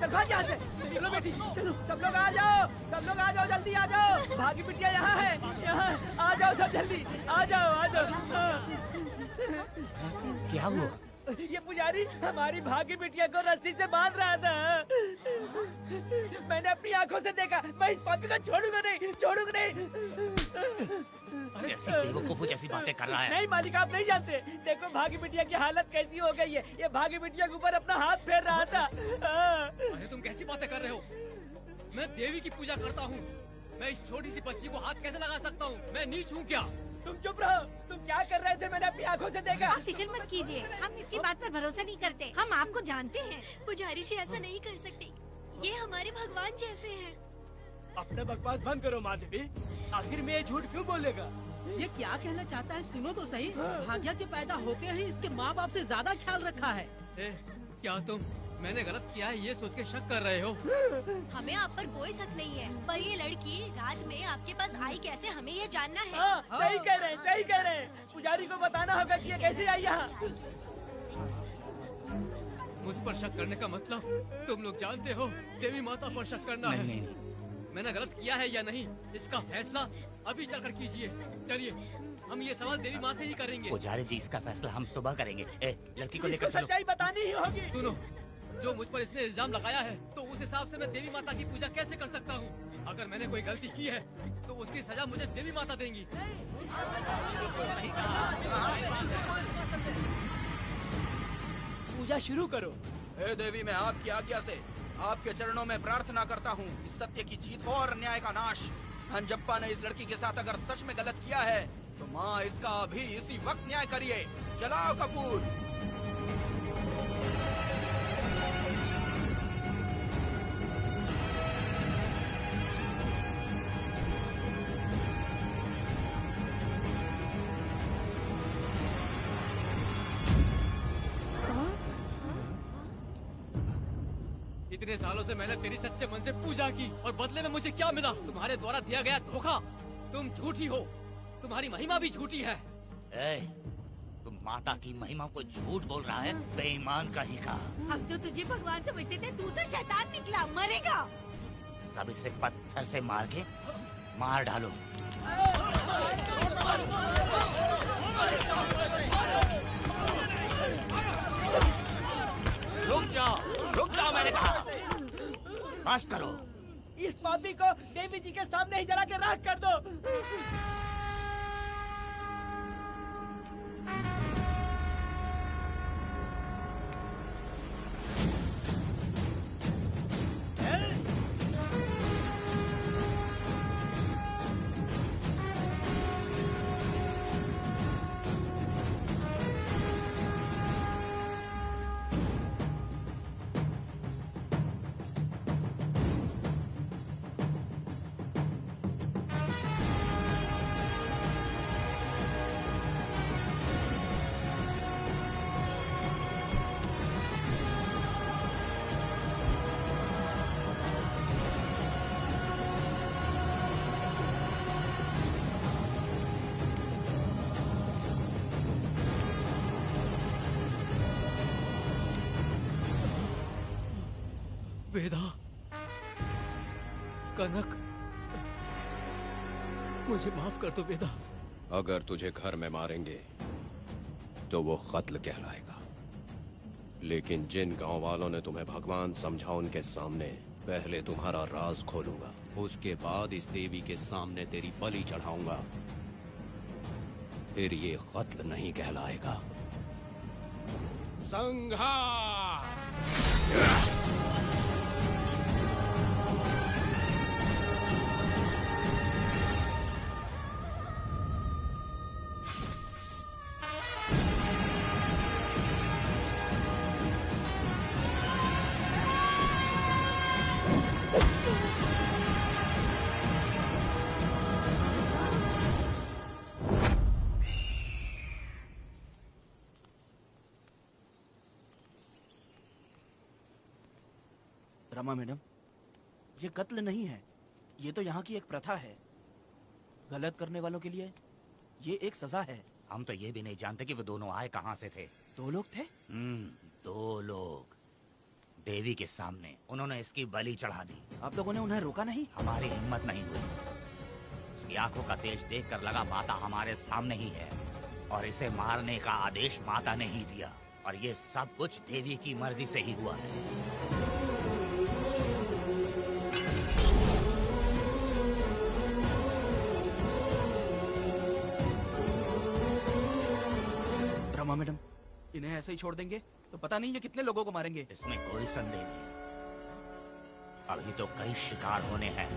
चल भाग यहाँ से। चलो बेटी, चलो सब लोग आ जाओ, सब लोग आ जाओ, जल्दी आ जाओ। भागी बिटिया यहाँ है, यहाँ आ जाओ सब जल्दी, आ जाओ, आ जाओ। क्या हुआ? ये पुजारी हमारी भागी बिटिया को रस्सी से बांध रहा था। मैंने अपनी आंखों से देखा। मैं इस पापी को छोड़ूंगा नहीं, छोड़ूंगा नहीं। ऐसी बेवकूफों जैसी बातें कर रहा है। नहीं मालिक, आप नहीं जानते। देखो भागी बिटिया की हालत कैसी हो गई है। ये भागी बिटिया के ऊपर अपना हाथ फेर रहा था। अरे तुम कैसी बातें कर रहे हो? मैं देवी की पूजा करता हूँ। मैं इस छोटी सी बच्ची को हाथ कैसे लगा सकता हूँ? मैं नीच हूँ क्या? तुम चुप रहो। तुम क्या कर रहे थे? मैंने अपनी आंखों से देखा। आप फिक्र मत कीजिए, हम इसकी बात पर भरोसा नहीं करते। हम आपको जानते हैं। पुजारी जी ऐसा नहीं कर सकती, ये हमारे भगवान जैसे हैं। अपना बकवास बंद करो माँ देवी। आखिर में ये झूठ क्यों बोलेगा? ये क्या कहना चाहता है सुनो तो सही। भाग्या के पैदा होते ही इसके माँ बाप से ज्यादा ख्याल रखा है। क्या तुम मैंने गलत किया है ये सोच के शक कर रहे हो? हमें आप पर कोई शक नहीं है, पर ये लड़की रात में आपके पास आई कैसे, हमें ये जानना है। सही कह रहे हैं, सही कह रहे हैं। पुजारी को बताना होगा कि ये कैसे आई यहाँ। मुझ पर शक करने का मतलब तुम लोग जानते हो देवी माता पर शक करना है। नहीं। मैंने गलत किया है या नहीं, इसका फैसला अभी चलकर कीजिए। चलिए हम ये सवाल देवी माँ से ही करेंगे। पुजारी जी, इसका फैसला हम सुबह करेंगे। लड़की को लेकर चलो। सच्चाई बतानी ही होगी। सुनो, जो मुझ पर इसने इल्जाम लगाया है, तो उस हिसाब से मैं देवी माता की पूजा कैसे कर सकता हूँ? अगर मैंने कोई गलती की है, तो उसकी सजा मुझे देवी माता देंगी। पूजा शुरू करो। हे देवी, मैं आपकी आज्ञा से आपके चरणों में प्रार्थना करता हूँ, सत्य की जीत हो और न्याय का नाश। हंजप्पा ने इस लड़की के साथ अगर सच में गलत किया है, तो माँ इसका अभी इसी वक्त न्याय करिए। जलाओ कपूर। इतने सालों से मैंने तेरी सच्चे मन से पूजा की और बदले में मुझे क्या मिला? तुम्हारे द्वारा दिया गया धोखा। तुम झूठी हो, तुम्हारी महिमा भी झूठी है। तुम माता की महिमा को झूठ बोल रहा है, बेईमान का ही का। हम तो तुझे भगवान समझते थे, तू तो शैतान निकला, मरेगा। सब इसे पत्थर से मार के मार डालो। रुक जाओ मैंने कहा। बस करो। इस पापी को देवी जी के सामने ही जला के राख कर दो। वेदा, कनक, मुझे माफ कर दो वेदा। अगर तुझे घर में मारेंगे तो वो कत्ल कहलाएगा, लेकिन जिन गांव वालों ने तुम्हें भगवान समझा उनके सामने पहले तुम्हारा राज खोलूंगा, उसके बाद इस देवी के सामने तेरी बलि चढ़ाऊंगा, फिर ये कत्ल नहीं कहलाएगा। संहार! रमा मैडम, ये कत्ल नहीं है, ये तो यहाँ की एक प्रथा है। गलत करने वालों के लिए ये एक सजा है। हम तो ये भी नहीं जानते कि वो दोनों आए कहाँ से थे। 2 लोग थे? 2 लोग देवी के सामने उन्होंने इसकी बलि चढ़ा दी। आप लोगों ने उन्हें रोका नहीं? हमारी हिम्मत नहीं हुई। उसकी आंखों का तेज देखकर लगा माता हमारे सामने ही है और इसे मारने का आदेश माता ने ही दिया और ये सब कुछ देवी की मर्जी से ही हुआ है। रमा मैडम, इन्हें ऐसे ही छोड़ देंगे तो पता नहीं ये कितने लोगों को मारेंगे। इसमें कोई संदेह नहीं। अभी तो कई शिकार होने हैं।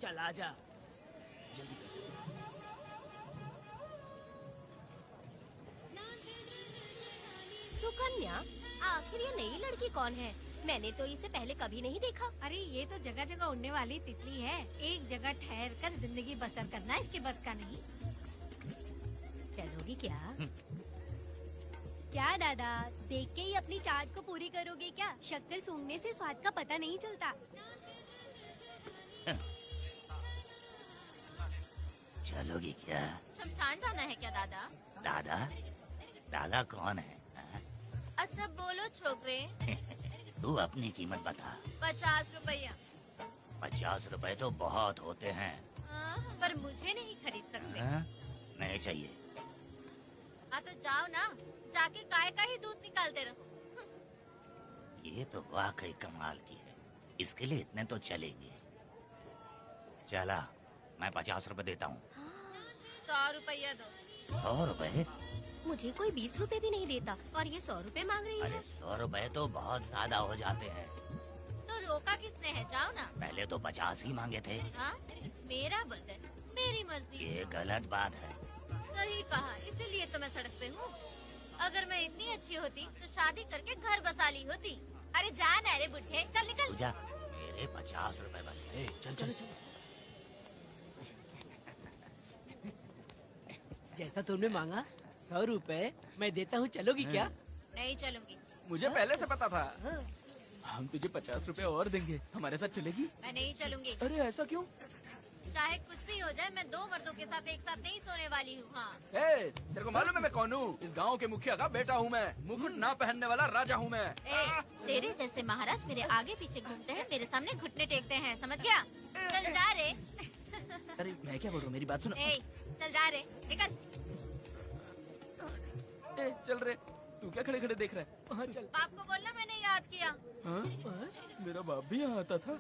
चल आजा, जल्दी कर जल्दी। सुकन्या, आखिर ये नई लड़की कौन है? मैंने तो इसे पहले कभी नहीं देखा। अरे ये तो जगह जगह उड़ने वाली तितली है। एक जगह ठहर कर जिंदगी बसर करना इसके बस का नहीं। चलोगी क्या? क्या दादा, देख के ही अपनी चाहत को पूरी करोगे क्या? शक्कर सूंघने से स्वाद का पता नहीं चलता। चलोगी क्या? शमशान जाना है क्या दादा? दादा? दादा कौन है? अच्छा बोलो छोकरे। तू अपनी कीमत बता। 50 रुपया। 50 रुपए तो बहुत होते हैं। पर मुझे नहीं खरीद सकते। नहीं चाहिए। तो जाओ ना, जाके गाय का ही दूध निकालते रहो। ये तो वाकई कमाल की है। इसके लिए इतने तो चलेंगे। चला, मैं 50 रुपए देता हूँ। 100 रुपया दो। 100 रुपए? मुझे कोई 20 रुपए भी नहीं देता और ये 100 रुपए मांग रही है। अरे 100 रुपए तो बहुत ज्यादा हो जाते हैं। तो रोका किसने है? जाओ ना। पहले तो 50 ही मांगे थे। हाँ? मेरा बदन, मेरी मर्जी। ये गलत बात है। सही कहा, इसीलिए तो मैं सड़क पे हूँ। अगर मैं इतनी अच्छी होती तो शादी करके घर बसा ली होती। अरे जा ना रे बुढ़े, चल निकल। पूजा, मेरे 50 रुपए बचे। चल चल चल। जैसा तुमने मांगा 100 रुपए मैं देता हूँ, चलोगी क्या? नहीं चलूंगी। मुझे पहले से पता था। हम तुझे 50 रुपए और देंगे, हमारे साथ चलेगी? मैं नहीं चलूंगी। अरे ऐसा क्यों? चाहे कुछ भी हो जाए, मैं 2 मर्दों के साथ एक साथ नहीं सोने वाली हूँ। हाँ। तेरे को मालूम है मैं कौन हूँ? इस गांव के मुखिया का बेटा हूँ मैं। मुकुट ना पहनने वाला राजा हूँ मैं। तेरे जैसे महाराज मेरे आगे पीछे घूमते हैं, मेरे सामने घुटने टेकते हैं, समझ गया? चल जा रे। अरे मैं क्या बोल रहा हूँ, मेरी बात सुनो। चल जा रे, निकल। चल रे, तू क्या खड़े खड़े देख रहा है? हाँ चल। बाप को बोलना मैंने याद किया। हाँ? मेरा बाप भी यहाँ आता था।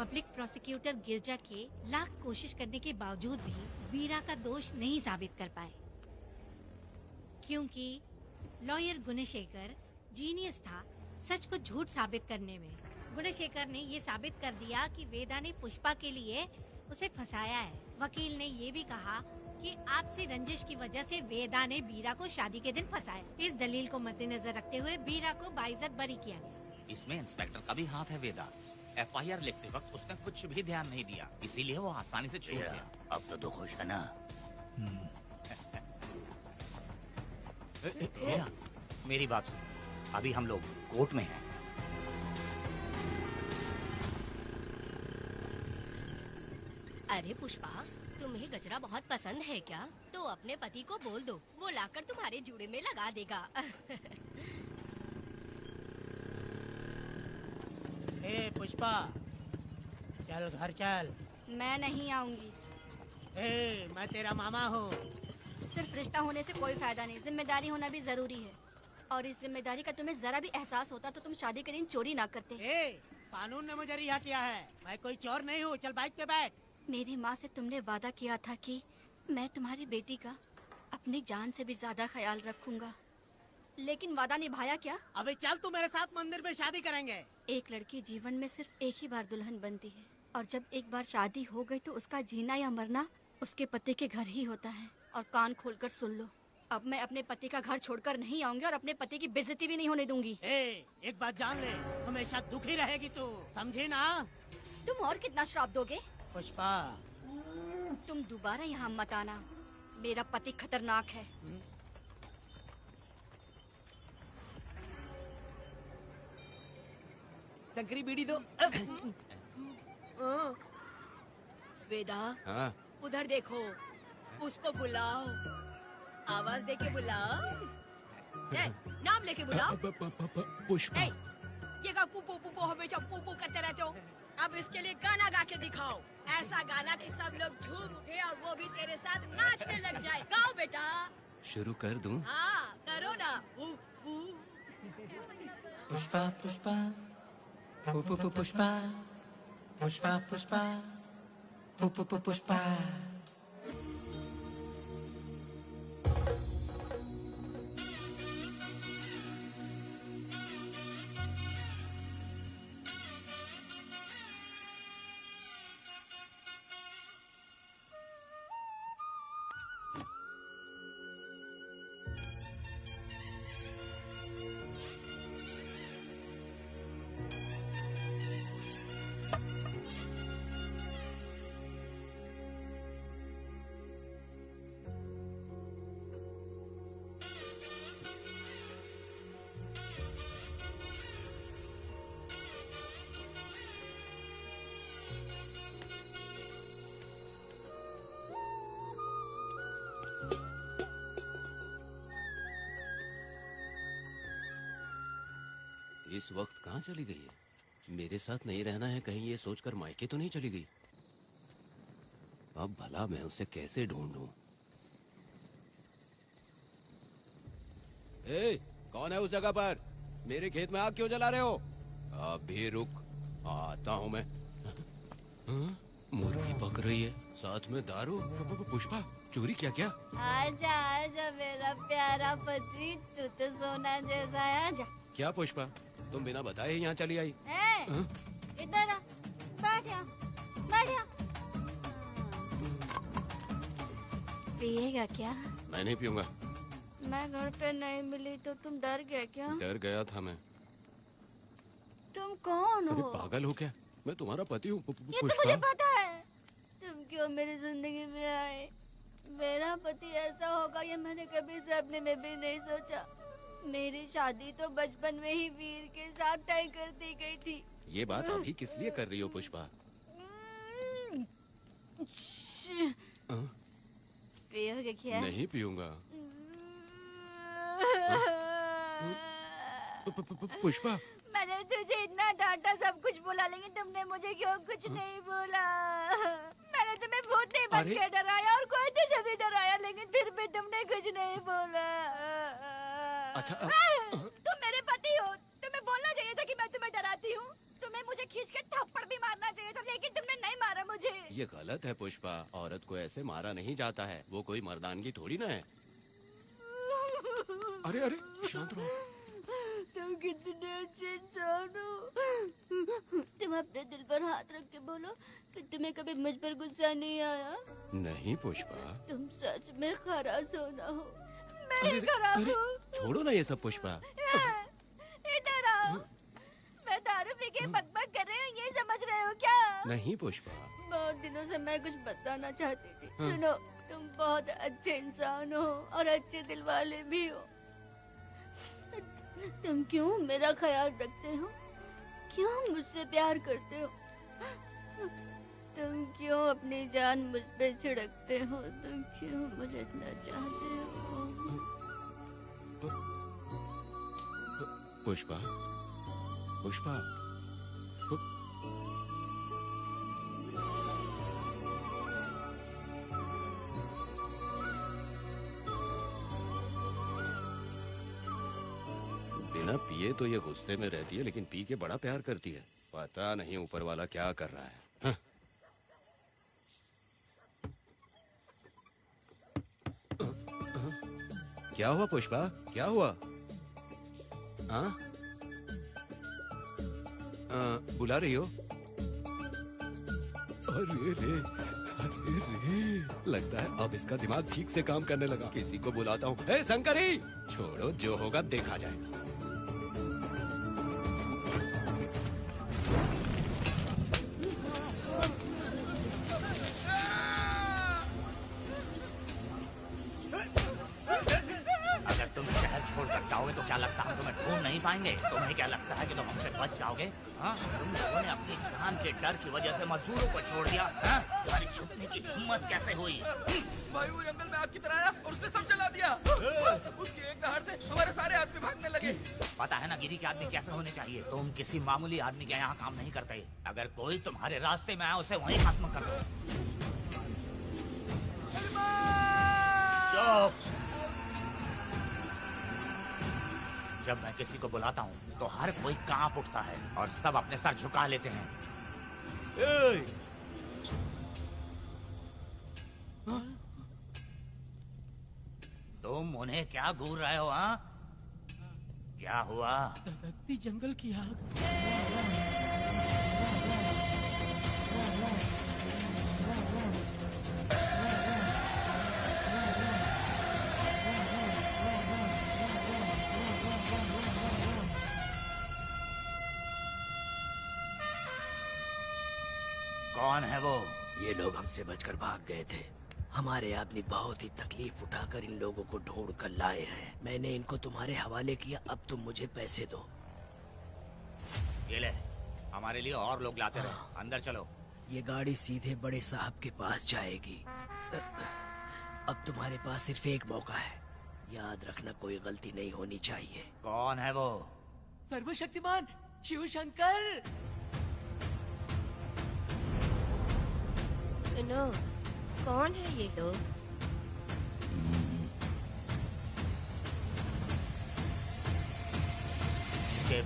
पब्लिक प्रोसिक्यूटर गिरजा के लाख कोशिश करने के बावजूद भी वीरा का दोष नहीं साबित कर पाए, क्योंकि लॉयर गुणशेखर जीनियस था सच को झूठ साबित करने में। गुणशेखर ने ये साबित कर दिया कि वेदा ने पुष्पा के लिए उसे फंसाया है। वकील ने ये भी कहा कि आपसी रंजिश की वजह से वेदा ने वीरा को शादी के दिन फंसाया। इस दलील को मद्देनजर रखते हुए वीरा को बाइज्जत बरी किया गया। इसमें इंस्पेक्टर का भी हाथ है वेदा। एफआईआर लिखते वक्त उसने कुछ भी ध्यान नहीं दिया, इसीलिए वो आसानी से छूट गया। अब तो खुश है ना? वेदा, मेरी बात सुन, अभी हम लोग कोर्ट में हैं। अरे पुष्पा, तुम्हें गजरा बहुत पसंद है क्या? तो अपने पति को बोल दो, वो लाकर तुम्हारे जूड़े में लगा देगा। ए पुष्पा, चल घर चल। मैं नहीं आऊंगी। ए, मैं तेरा मामा हूँ। सिर्फ रिश्ता होने से कोई फायदा नहीं, जिम्मेदारी होना भी जरूरी है। और इस जिम्मेदारी का तुम्हें जरा भी एहसास होता तो तुम शादी के दिन चोरी ना करते। ए, कानून ने मुझे रिहा किया है, मैं कोई चोर नहीं हूँ। चल बाइक पे बैठ। मेरी माँ से तुमने वादा किया था कि मैं तुम्हारी बेटी का अपनी जान से भी ज्यादा ख्याल रखूंगा, लेकिन वादा निभाया क्या? अबे चल, तू मेरे साथ मंदिर में शादी करेंगे। एक लड़की जीवन में सिर्फ एक ही बार दुल्हन बनती है, और जब एक बार शादी हो गई तो उसका जीना या मरना उसके पति के घर ही होता है। और कान खोलकर सुन लो, अब मैं अपने पति का घर छोड़कर नहीं आऊंगी और अपने पति की बेइज्जती भी नहीं होने दूंगी। एक बात जान ले, हमेशा दुखी रहेगी तू, समझी ना? तुम और कितना श्राप दोगे? पुष्पा, तुम दोबारा यहाँ मत आना, मेरा पति खतरनाक है। शंकरी बीड़ी दो। वेदा, हाँ? उधर देखो, उसको बुलाओ, आवाज देके बुलाओ। नाम लेके बुलाओ। पुष्पा। ये का पुपू पुपू हमेशा पुपू करते रहते हो। अब इसके लिए गाना गा के दिखाओ, ऐसा गाना कि सब लोग झूम उठे और वो भी तेरे साथ नाचने लग जाए। गाओ बेटा। शुरू कर दूं? हाँ करो ना। पुष्पा पुष्पा पुष्पा पुष्पा पुष्पा पुष्पा पुष्पा। इस वक्त कहाँ चली गई है? मेरे साथ नहीं रहना है कहीं ये सोचकर मायके तो नहीं चली गई? अब भला मैं उसे कैसे ढूंढूं? ए, कौन है उस जगह पर? मेरे खेत में आग क्यों जला रहे हो? अभी रुक, आता हूँ मैं। हाँ? मुर्गी पक रही है, साथ में दारू। पुष्पा, चोरी क्या? क्या? आजा आजा मेरा प्यारा पति, तू तो सोना जैसा है। आजा। क्या पुष्पा, तुम बिना बताए यहाँ चली आई? इधर आ, बैठ यहाँ, बैठ यहाँ। पिएगा क्या? मैं नहीं पीऊंगा। मैं घर पे नहीं मिली तो तुम डर गए क्या? डर गया था मैं। तुम कौन अरे हो? पागल हो क्या? मैं तुम्हारा पति हूँ। ये तो मुझे पता है। तुम क्यों मेरी जिंदगी में आए? मेरा पति ऐसा होगा ये मैंने कभी सपने में भी नहीं सोचा। मेरी शादी तो बचपन में ही वीर के साथ तय कर दी गई थी। ये बात अभी किस लिए कर रही हो पुष्पा? पियोगे क्या? नहीं पीऊंगा। पुष्पा, मैंने तुझे इतना डांटा, सब कुछ बोला, लेकिन तुमने मुझे क्यों कुछ नहीं बोला? मैंने तुम्हें भूत नहीं बन के डराया और कोई तुझे भी डराया, लेकिन फिर भी तुमने कुछ नहीं बोला। अच्छा, तुम मेरे पति हो, तुम्हें बोलना चाहिए था कि मैं तुम्हें डराती हूँ। तुम्हें मुझे खींच के थप्पड़ भी मारना चाहिए था, लेकिन ये गलत है पुष्पा। औरत को ऐसे मारा नहीं जाता है, वो कोई मर्दानगी थोड़ी ना है। अरे अरे शांत रहो। तुम कितने अच्छे इंसान हो। तुम अपने दिल पर हाथ रख के बोलो कि तुम्हें कभी मुझ पर गुस्सा नहीं आया। नहीं पुष्पा। तुम सच में खरास होना हो। मैं खराब हूँ। छोड़ो ना ये सब पुष्पा। इधर आओ। मैं दारू पी के बकबक कर रही हूँ, ये समझ रहे हो क्या? नहीं पुष्पा। बहुत दिनों से मैं कुछ बताना चाहती थी। सुनो, तुम बहुत अच्छे इंसान हो और अच्छे दिल वाले भी हो। तुम क्यों मेरा ख्याल रखते हो? क्यों मुझसे प्यार करते हो? तुम क्यों अपनी जान मुझ पे छिड़कते हो? तुम क्यों मुझे इतना चाहते हो? पुष्पा, पुष्पा, बिना पिए तो ये गुस्से में रहती है, लेकिन पी के बड़ा प्यार करती है। पता नहीं ऊपर वाला क्या कर रहा है। हाँ? क्या हुआ पुष्पा, क्या हुआ? हाँ? बुला रही हो? अरे रे, अरे रे, लगता है अब इसका दिमाग ठीक से काम करने लगा। किसी को बुलाता हूँ। ए शंकरी, छोड़ो, जो होगा देखा जाएगा। तो क्या लगता है तुम्हें ढूंढ नहीं पाएंगे? तुम्हें क्या लगता है कि तुम हमसे बच जाओगे? हाँ, तुम लोगों ने अपनी जान के डर की वजह से मजदूरों को छोड़ दिया। हाँ? तुम्हारी छुपने की हिम्मत कैसे हुई? भाई वो जंगल में आग की तरह आया और उसने सब जला दिया। उसकी एक दहाड़ से हमारे सारे आदमी भागने लगे। पता है ना गिरी के आदमी कैसे होने चाहिए? तुम किसी मामूली आदमी के यहाँ काम नहीं करते। अगर कोई तुम्हारे रास्ते में आया उसे वहीं खत्म कर दो। चुप! जब मैं किसी को बुलाता हूँ तो हर कोई कांप उठता है और सब अपने सर झुका लेते हैं। तुम उन्हें क्या घूर रहे हो? हाँ, क्या हुआ? धधकती जंगल की आग। कौन है वो? ये लोग हमसे बचकर भाग गए थे। हमारे आदमी बहुत ही तकलीफ उठाकर इन लोगों को ढूंढ कर लाए हैं। मैंने इनको तुम्हारे हवाले किया, अब तुम मुझे पैसे दो। ये ले, हमारे लिए और लोग लाते रहे। अंदर चलो। ये गाड़ी सीधे बड़े साहब के पास जाएगी। अब तुम्हारे पास सिर्फ एक मौका है, याद रखना कोई गलती नहीं होनी चाहिए। कौन है वो? सर्वशक्तिमान शिव शंकर। सुनो, कौन है ये लोग?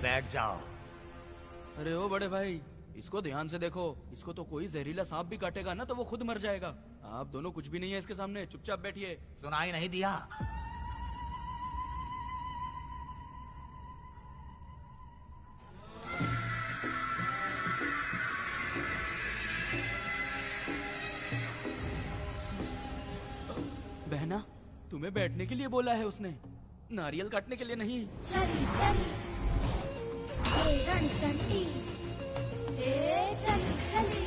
बैठ जाओ। अरे ओ बड़े भाई, इसको ध्यान से देखो। इसको तो कोई जहरीला सांप भी काटेगा ना तो वो खुद मर जाएगा। आप दोनों कुछ भी नहीं है इसके सामने, चुपचाप बैठिए। सुनाई नहीं दिया? बहना, तुम्हें बैठने के लिए बोला है उसने, नारियल काटने के लिए नहीं। चली चली ये रणचंडी, चली चली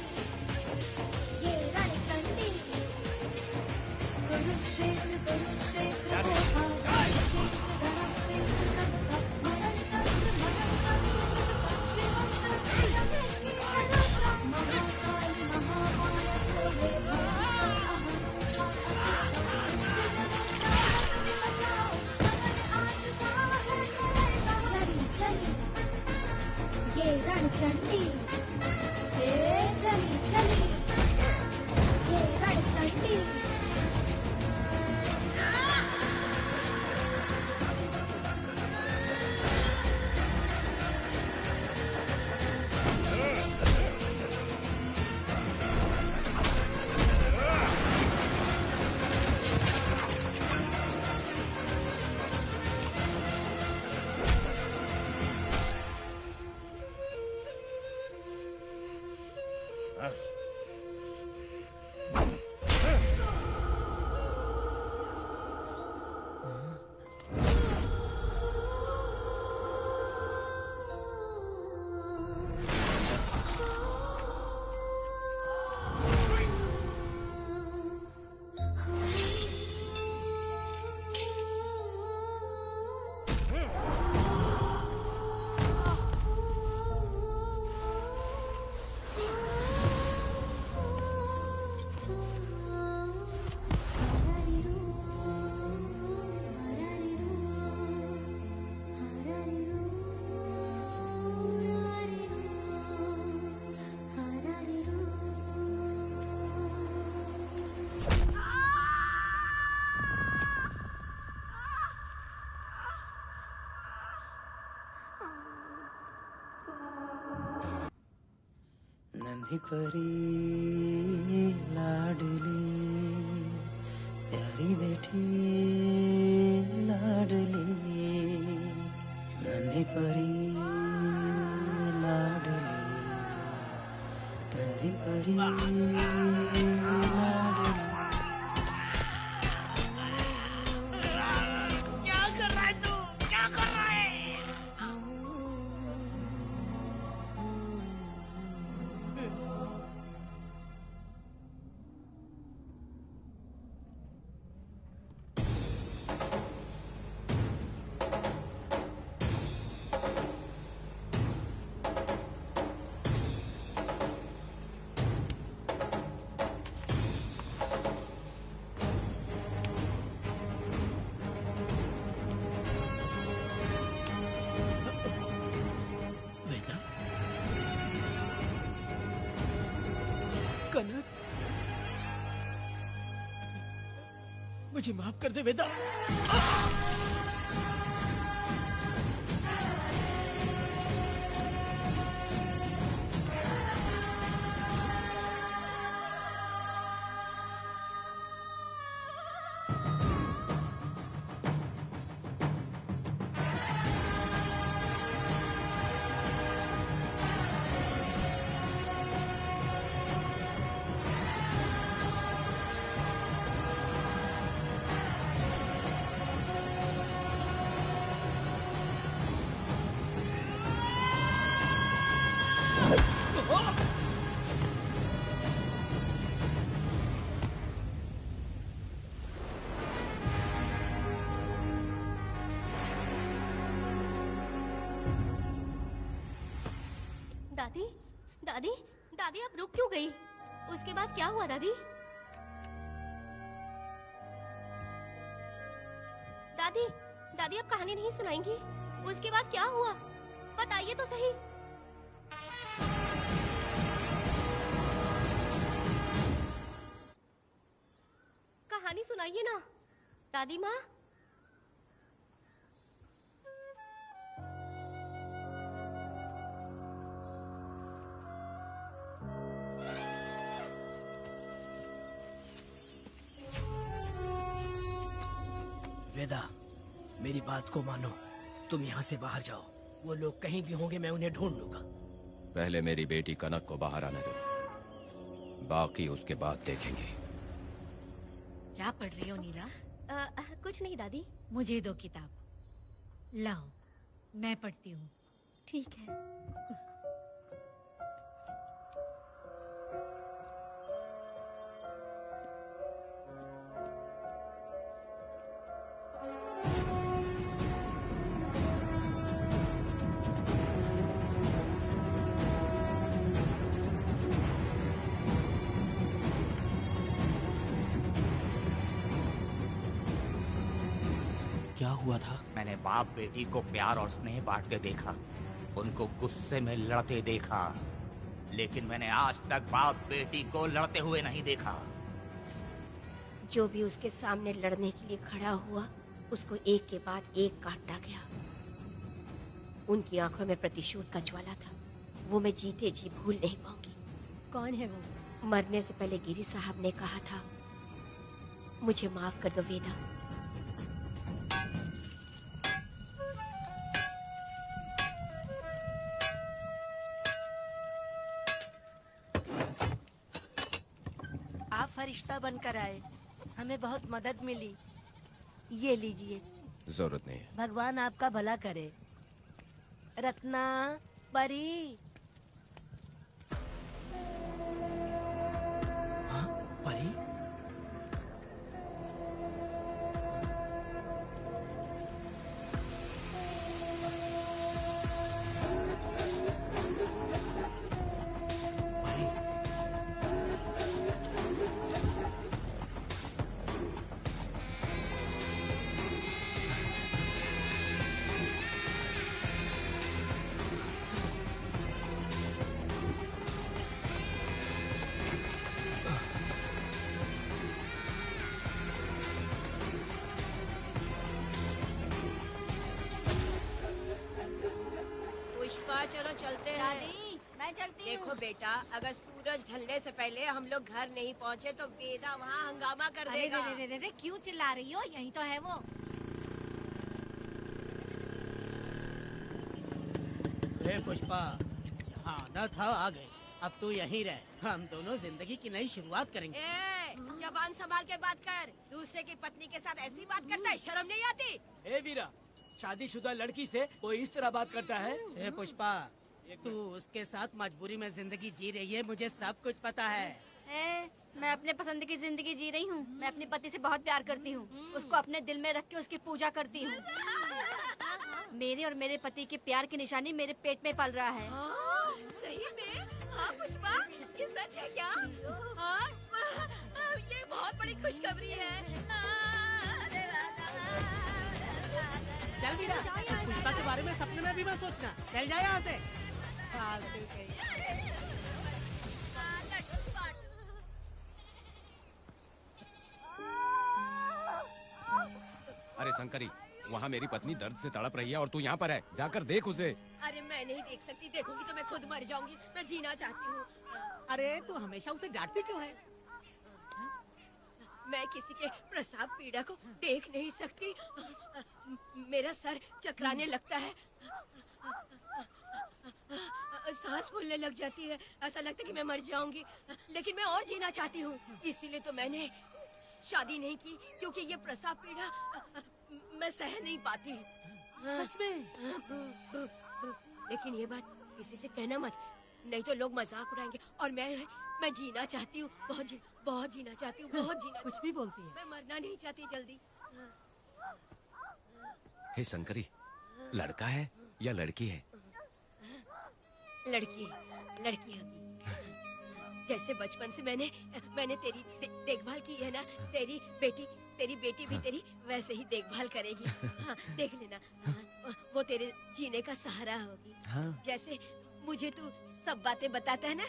ये रणचंडी, कुरुक्षेत्र कुरुक्षेत्र ये रणचंडी, चली चली ये रणचंडी। नन्ही परी लाडली प्यारी बेटी लाडली नन्ही परी लाडली नन्ही परी लाडली क्या कर रहा है तू? क्या कर रहा है? कनक, मुझे माफ कर दे वेदा। दादी, दादी, दादी आप रुक क्यों गई? उसके बाद क्या हुआ दादी? दादी, दादी आप कहानी नहीं सुनाएंगी? उसके बाद क्या हुआ? बताइए तो सही। कहानी सुनाइए ना, दादी माँ। वेदा, मेरी बात को मानो। तुम यहाँ से बाहर जाओ। वो लोग कहीं भी होंगे, मैं उन्हें ढूंढ लूंगा। पहले मेरी बेटी कनक को बाहर आने दो, बाकी उसके बाद देखेंगे। क्या पढ़ रही हो नीला? कुछ नहीं दादी। मुझे दो किताब। लाओ, मैं पढ़ती हूँ। ठीक है। क्या हुआ था? मैंने बाप बेटी को प्यार और स्नेह बांटते देखा, उनको गुस्से में लड़ते देखा, लेकिन मैंने आज तक बाप बेटी को लड़ते हुए नहीं देखा। जो भी उसके सामने लड़ने के लिए खड़ा हुआ, उसको एक के बाद एक काटता गया। उनकी आंखों में प्रतिशोध का ज्वाला था, वो मैं जीते जी भूल नहीं पाऊंगी। कौन है वो? मरने से पहले गिरी साहब ने कहा था, मुझे माफ कर दो वेदा। फरिश्ता बनकर आए। हमें बहुत मदद मिली। ये लीजिए। जरूरत नहीं है। भगवान आपका भला करे। रत्ना, परी। हाँ, परी? पुष्पा चलो चलते हैं। मैं चलती हूँ। देखो बेटा, अगर सूरज ढलने से पहले हम लोग घर नहीं पहुँचे तो वेदा वहाँ हंगामा कर अरे देगा। रे रे रे रे, क्यों चिल्ला रही हो? यही तो है वो। पुष्पा, यहाँ आना था, आ गए। अब तू यहीं रह। हम दोनों जिंदगी की नई शुरुआत करेंगे। ए, जबान संभाल के बात कर। दूसरे की पत्नी के साथ ऐसी बात करता है, शर्म नहीं आती? ए वीरा, शादीशुदा लड़की से कोई इस तरह बात करता है? ए पुष्पा, तू उसके साथ मजबूरी में जिंदगी जी रही है, मुझे सब कुछ पता है। मैं अपने पसंद की जिंदगी जी रही हूँ। मैं अपने पति से बहुत प्यार करती हूँ। उसको अपने दिल में रख के उसकी पूजा करती हूँ। मेरे और मेरे पति के प्यार की निशानी मेरे पेट में पल रहा है। सही में? हाँ पुष्पा, ये सच है क्या? हाँ, ये बहुत बड़ी खुशखबरी है। चल वीरा, पुष्पा के बारे में सपने में भी मत सोचना। चल जाए यहाँ से। फालतू कहीं। अरे शंकरी, वहाँ मेरी पत्नी दर्द से तड़प रही है और तू यहाँ पर है। जाकर देख उसे। अरे मैं नहीं देख सकती, देखूंगी तो मैं खुद मर जाऊंगी। मैं जीना चाहती हूँ। अरे तू हमेशा उसे डांटती क्यों है? मैं किसी के प्रसाव पीड़ा को देख नहीं सकती। मेरा सर चकराने लगता है, सांस फूलने लग जाती है। ऐसा लगता है कि मैं मर जाऊंगी, लेकिन मैं और जीना चाहती हूँ। इसीलिए तो मैंने शादी नहीं की, क्योंकि ये प्रसाव पीड़ा मैं सह नहीं पाती। सच में? लेकिन ये बात किसी से कहना मत, नहीं तो लोग मजाक उड़ाएंगे। और मैं जीना चाहती हूँ, बहुत जीना चाहती हूँ, बहुत जीना। कुछ भी बोलती है। मैं मरना नहीं चाहती जल्दी। हे शंकरी, लड़का है या लड़की है? लड़की होगी। जैसे बचपन से मैंने तेरी देखभाल की है ना, तेरी बेटी भी तेरी वैसे ही देखभाल करेगी। हाँ, देख लेना। हाँ, वो तेरे जीने का सहारा होगी। हाँ। जैसे मुझे तू सब बातें बताता है ना,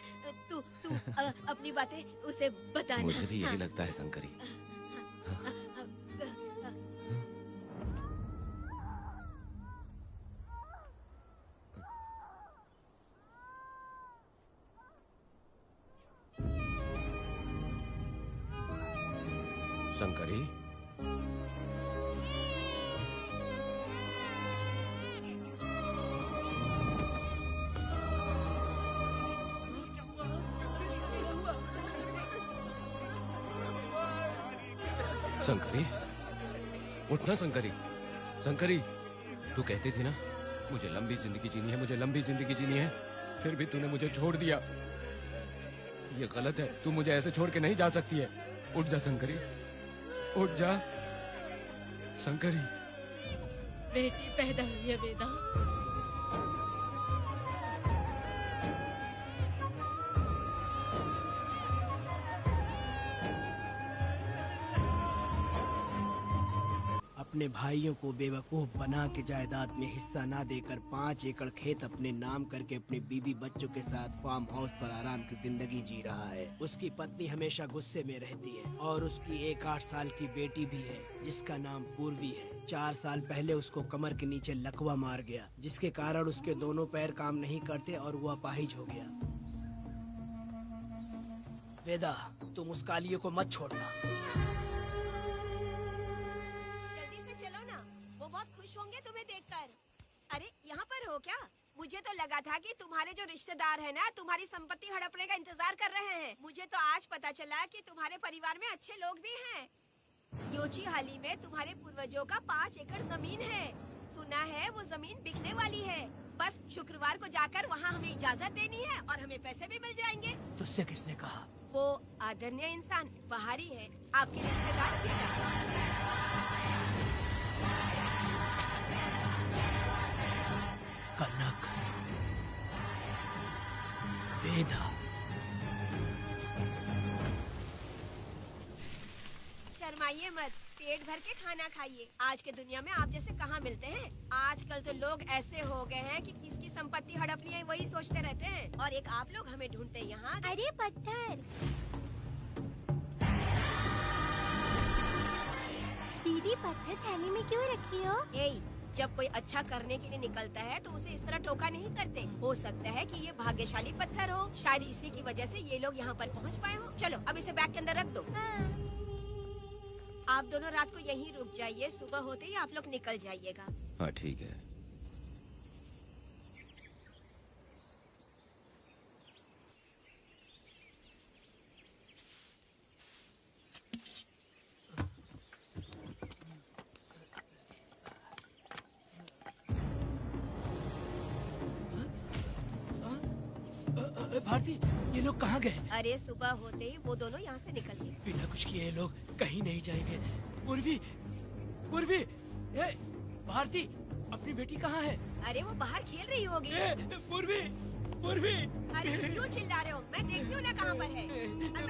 तू अपनी बातें उसे बताना। मुझे भी यही हाँ। लगता है शंकरी। शंकरी, शंकरी, उठना शंकरी। शंकरी, तू कहती थी ना मुझे लंबी जिंदगी जीनी है, मुझे लंबी जिंदगी जीनी है। फिर भी तूने मुझे छोड़ दिया। ये गलत है। तू मुझे ऐसे छोड़ के नहीं जा सकती है। उठ जा शंकरी, उठ जा शंकरी। बेटी पैदा हुई है वेदा। अपने भाइयों को बेवकूफ बना के जायदाद में हिस्सा ना देकर 5 एकड़ खेत अपने नाम करके अपने बीबी बच्चों के साथ फार्म हाउस पर आराम की जिंदगी जी रहा है। उसकी पत्नी हमेशा गुस्से में रहती है और उसकी एक 8 साल की बेटी भी है जिसका नाम पूर्वी है। 4 साल पहले उसको कमर के नीचे लकवा मार गया, जिसके कारण उसके दोनों पैर काम नहीं करते और वो अपाहिज हो गया। वेदा, तुम उस कालियों को मत छोड़ना। जल्दी से चलो ना, वो बहुत खुश होंगे तुम्हें देखकर। अरे यहाँ पर हो क्या? मुझे तो लगा था कि तुम्हारे जो रिश्तेदार हैं ना तुम्हारी संपत्ति हड़पने का इंतजार कर रहे हैं। मुझे तो आज पता चला कि तुम्हारे परिवार में अच्छे लोग भी हैं। योची हाली में तुम्हारे पूर्वजों का 5 एकड़ जमीन है। सुना है वो जमीन बिकने वाली है। बस शुक्रवार को जाकर वहाँ हमें इजाजत देनी है और हमें पैसे भी मिल जाएंगे। तुझसे किसने कहा? वो आदरणीय इंसान बाहरी है, आपके रिश्तेदार कनक, वेदा। शर्माइए मत, पेट भर के खाना खाइए। आज के दुनिया में आप जैसे कहाँ मिलते हैं। आजकल तो लोग ऐसे हो गए हैं कि किसकी संपत्ति हड़पनी है वही सोचते रहते हैं। और एक आप लोग हमें ढूंढते हैं यहाँ। अरे पत्थर, दीदी पत्थर थैली में क्यों रखी हो? जब कोई अच्छा करने के लिए निकलता है तो उसे इस तरह टोका नहीं करते। हो सकता है कि ये भाग्यशाली पत्थर हो, शायद इसी की वजह से ये लोग यहाँ पर पहुँच पाए हो। चलो अब इसे बैग के अंदर रख दो। आप दोनों रात को यहीं रुक जाइए, सुबह होते ही आप लोग निकल जाइएगा। हाँ ठीक है। भारती, ये लोग कहाँ गए? अरे सुबह होते ही वो दोनों यहाँ से निकल गए। बिना कुछ किए ये लोग कहीं नहीं जाएंगे। पूर्वी, पूर्वी, ए, भारती, अपनी बेटी कहाँ है? अरे वो बाहर खेल रही होगी। पूर्वी, पूर्वी। अरे क्यों चिल्ला रहे हो? मैं देखती हूँ ना कहाँ पर है।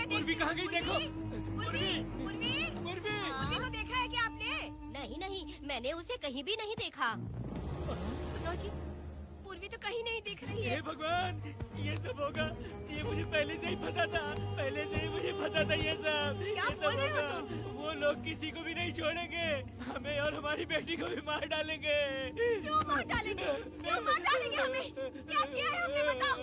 पूर्वी कहाँ गई? देखो। पूर्वी, पूर्वी, पूर्वी, पूर्वी को देखा है क्या आपने? नहीं नहीं, मैंने उसे कहीं भी नहीं देखा। सुनो जी, पूर्वी तो कहीं नहीं दिख रही है। हे भगवान, ये सब होगा, ये मुझे पहले से ही पता था। पहले से ही मुझे पता था ये सब। क्या बोल रहे हो तुम? वो लोग किसी को भी नहीं छोड़ेंगे, हमें और हमारी बेटी को भी मार डालेंगे। क्यों मार डालेंगे? क्यों मार डालेंगे हमें? क्या किया है हमने बताओ?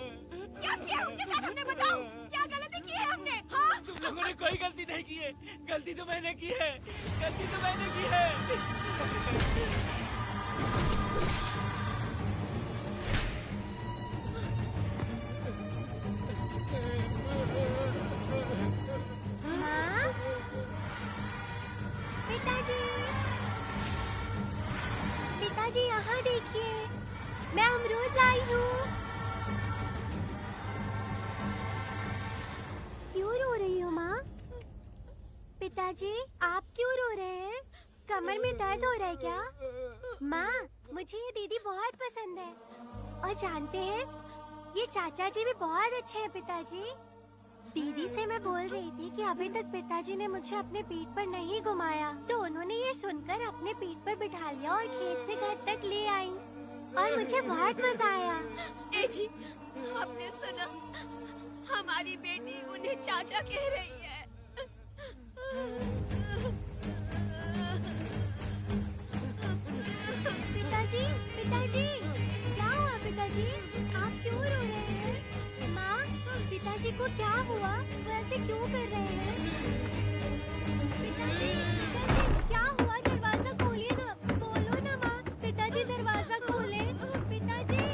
क्या किया उनके साथ हमने बताओ? क्या गलती की है हमने? हाँ? तुम लोगों ने कोई गलती नहीं की है। गलती तो मैंने की है। गलती तो मैंने की है। पिताजी, पिताजी यहाँ देखिए, मैं अमरूद लाई हूँ। क्यों रो रही हो माँ? पिताजी, आप क्यों रो रहे हैं? कमर में दर्द हो रहा है क्या? माँ, मुझे ये दीदी बहुत पसंद है। और जानते हैं, ये चाचा जी भी बहुत अच्छे हैं पिताजी। दीदी से मैं बोल रही थी कि अभी तक पिताजी ने मुझे अपने पीठ पर नहीं घुमाया, तो उन्होंने ये सुनकर अपने पीठ पर बिठा लिया और खेत से घर तक ले आई और मुझे बहुत मजा आया। ए जी, आपने सुना? हमारी बेटी उन्हें चाचा कह रही है। पिताजी, पिताजी, क्या हुआ पिताजी? आप क्यों रो रहे हैं? माँ, पिताजी को क्या हुआ? वो ऐसे क्यों कर रहे हैं? पिताजी, क्या हुआ? दरवाजा खोलिए ना, बोलो ना माँ। पिताजी दरवाजा खोले। पिताजी,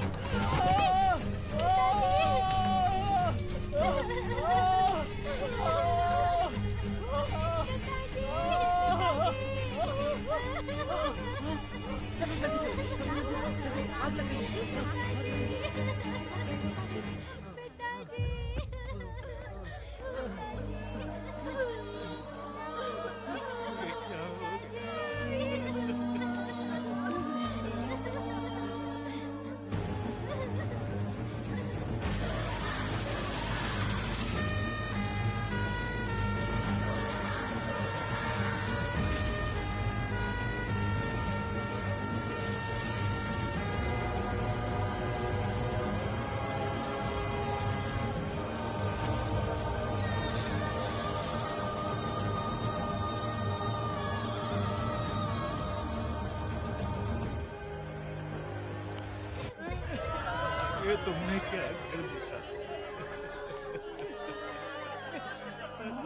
ये तुमने क्या कर दिया?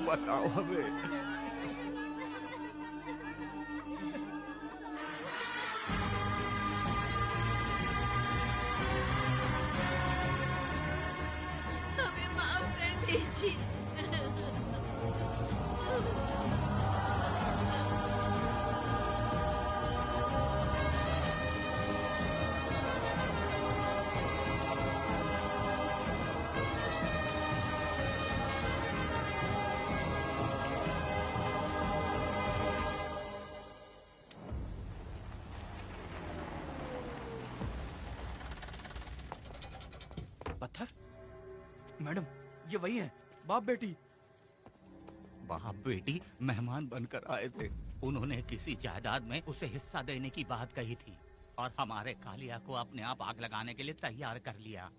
बताओ हमें। पत्थर? मैडम, ये वही है, बाप बेटी। बाप बेटी मेहमान बनकर आए थे। उन्होंने किसी जायदाद में उसे हिस्सा देने की बात कही थी और हमारे कालिया को अपने आप आग लगाने के लिए तैयार कर लिया।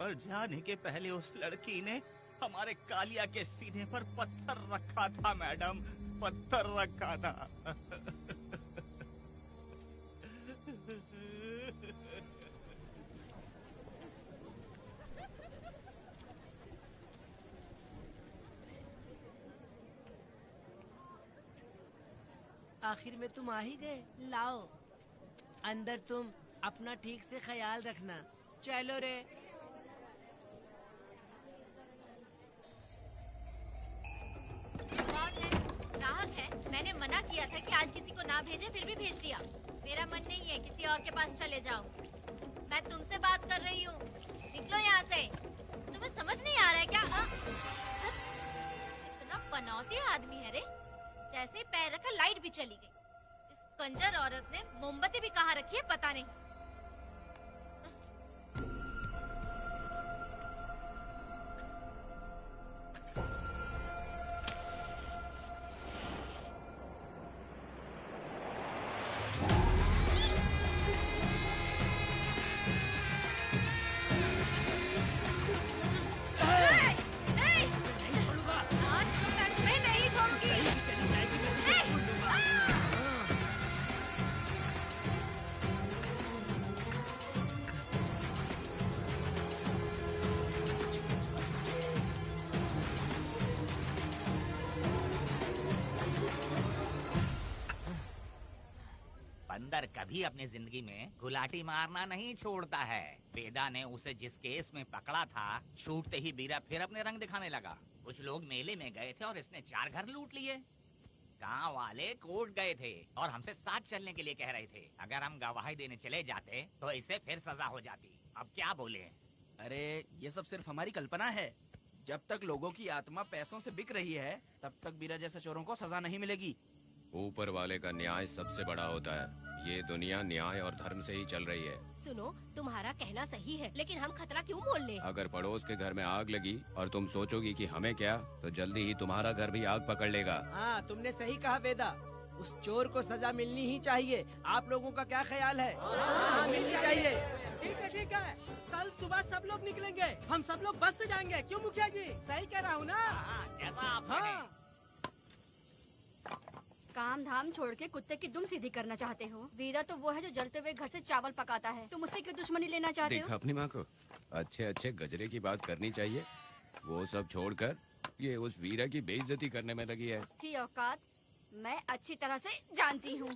और जाने के पहले उस लड़की ने हमारे कालिया के सीने पर पत्थर रखा था मैडम, पत्थर रखा था। आखिर में तुम आ ही गए। लाओ अंदर, तुम अपना ठीक से ख्याल रखना। चलो रे। ग्राहक है, मैंने मना किया था कि आज किसी को ना भेजे, फिर भी भेज दिया। मेरा मन नहीं है, किसी और के पास चले जाओ। मैं तुमसे बात कर रही हूँ, निकलो यहाँ से। तुम्हें समझ नहीं आ रहा है क्या? इतना पनौती आदमी है रे, जैसे ही पैर रखा लाइट भी चली गई। इस कंजर औरत ने मोमबत्ती भी कहाँ रखी है पता नहीं। बंदर कभी अपनी जिंदगी में गुलाटी मारना नहीं छोड़ता है। वेदा ने उसे जिस केस में पकड़ा था, छूटते ही बीरा फिर अपने रंग दिखाने लगा। कुछ लोग मेले में गए थे और इसने 4 घर लूट लिए। गांव वाले कोर्ट गए थे और हमसे साथ चलने के लिए कह रहे थे। अगर हम गवाही देने चले जाते तो इसे फिर सजा हो जाती। अब क्या बोले? अरे ये सब सिर्फ हमारी कल्पना है। जब तक लोगों की आत्मा पैसों से बिक रही है, तब तक बीरा जैसे चोरों को सजा नहीं मिलेगी। ऊपर वाले का न्याय सबसे बड़ा होता है। ये दुनिया न्याय और धर्म से ही चल रही है। सुनो, तुम्हारा कहना सही है, लेकिन हम खतरा क्यों मोल लें? अगर पड़ोस के घर में आग लगी और तुम सोचोगी कि हमें क्या, तो जल्दी ही तुम्हारा घर भी आग पकड़ लेगा। हाँ, तुमने सही कहा वेदा। उस चोर को सजा मिलनी ही चाहिए। आप लोगों का क्या ख्याल है? हाँ, मिलनी चाहिए। ठीक है। कल सुबह सब लोग निकलेंगे। हम सब लोग बस से जाएंगे। क्यों मुखिया जी? सही कह रहा हूँ ना? जैसा आप हाँ। काम धाम छोड़ के कुत्ते की दुम सीधी करना चाहते हो? वीरा तो वो है जो जलते हुए घर से चावल पकाता है। तुम उससे क्यों दुश्मनी लेना चाहते देखा हो? अपनी माँ को, अच्छे अच्छे गजरे की बात करनी चाहिए। वो सब छोड़कर ये उस वीरा की बेइज्जती करने में लगी है। उसकी औकात मैं अच्छी तरह से जानती हूँ।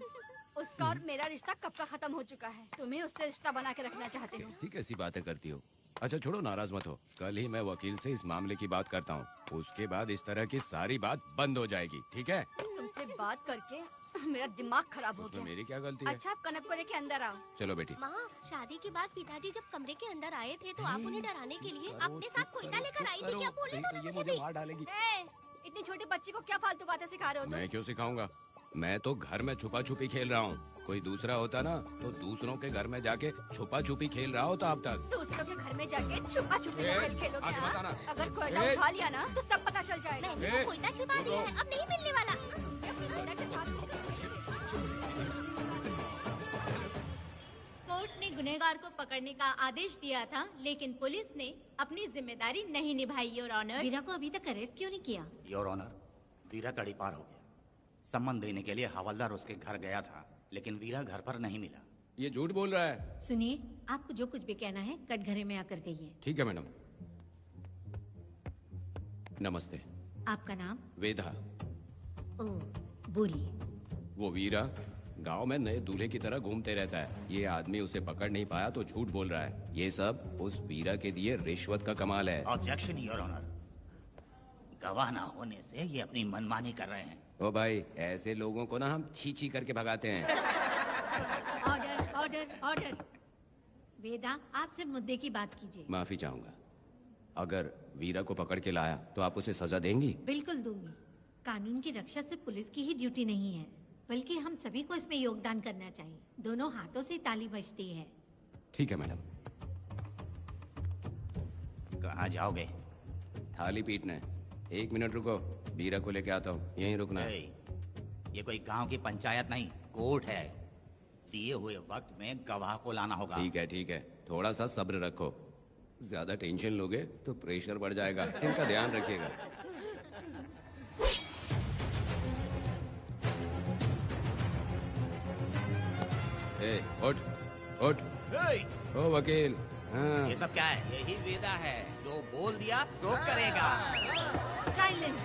उसका और मेरा रिश्ता कब का खत्म हो चुका है। तुम्हें उससे रिश्ता बना के रखना चाहते हो। कैसी कैसी बातें करती हो। अच्छा छोड़ो, नाराज मत हो। कल ही मैं वकील से इस मामले की बात करता हूँ। उसके बाद इस तरह की सारी बात बंद हो जाएगी, ठीक है? तुमसे बात करके मेरा दिमाग खराब हो गया। मेरी क्या गलती है? अच्छा, आप कनक को लेके अंदर आओ। चलो बेटी। माँ, शादी के बाद पिताजी जब कमरे के अंदर आए थे तो आप उन्हें डराने के लिए अपने साथ कोयता लेकर आई थी। क्या बोले दोनों मुझे भी? मार डालेगी। इतनी छोटी बच्ची को क्या फालतू बातें सिखा रहे हो तुम? मैं क्यों सिखाऊंगा? मैं तो घर में छुपा छुपी खेल रहा हूँ। कोई दूसरा होता ना तो दूसरों के घर में जाके छुपा छुपी खेल रहा होता अब तक। दूसरों के घर में जाके छुपा छुपी खेल खेलोगे? आगे मत आना। अगर कोयला उठा लिया ना तो सब पता चल जाएगा। मैंने वो कोयता छिपा दिया है, अब नहीं मिलने वाला। कोर्ट ने गुनहगार को पकड़ने का आदेश दिया था, लेकिन पुलिस ने अपनी जिम्मेदारी नहीं निभाई। योर ऑनर, वीरा को अभी तक अरेस्ट क्यों नहीं किया? योर ऑनर, वीरा तड़ीपार हो गया। सम्मान देने के लिए हवलदार उसके घर गया था, लेकिन वीरा घर पर नहीं मिला। ये झूठ बोल रहा है। सुनिए, आपको जो कुछ भी कहना है कटघरे में आकर कहिए। ठीक है मैडम। नमस्ते। आपका नाम? वेदा। ओ, बोलिए। वो वीरा गांव में नए दूल्हे की तरह घूमते रहता है। ये आदमी उसे पकड़ नहीं पाया तो झूठ बोल रहा है। ये सब उस वीरा के दिए रिश्वत का कमाल है। Objection your honour. गवाह ना होने से ये अपनी मनमानी कर रहे हैं। ओ भाई, ऐसे लोगों को ना हम छी छी करके भगाते हैं। Order order order. वेदा, आप सिर्फ मुद्दे की बात कीजिए। माफी चाहूंगा। अगर वीरा को पकड़ के लाया तो आप उसे सजा देंगी? बिल्कुल दूंगी। कानून की रक्षा सिर्फ पुलिस की ही ड्यूटी नहीं है, बल्कि हम सभी को इसमें योगदान करना चाहिए। दोनों हाथों से ताली बजती है। ठीक है मैडम। कहाँ जाओगे? थाली पीटना है। 1 मिनट रुको, वीरा को लेके आता हूँ। यहीं रुकना है। ये कोई गांव की पंचायत नहीं, कोर्ट है। दिए हुए वक्त में गवाह को लाना होगा। ठीक है, थोड़ा सा सब्र रखो। ज्यादा टेंशन लोगे तो प्रेशर बढ़ जाएगा, इनका ध्यान रखिएगा। उठ। ओ वकील। हाँ। ये सब क्या है? यही वेदा है, जो बोल दिया तो करेगा। साइलेंस।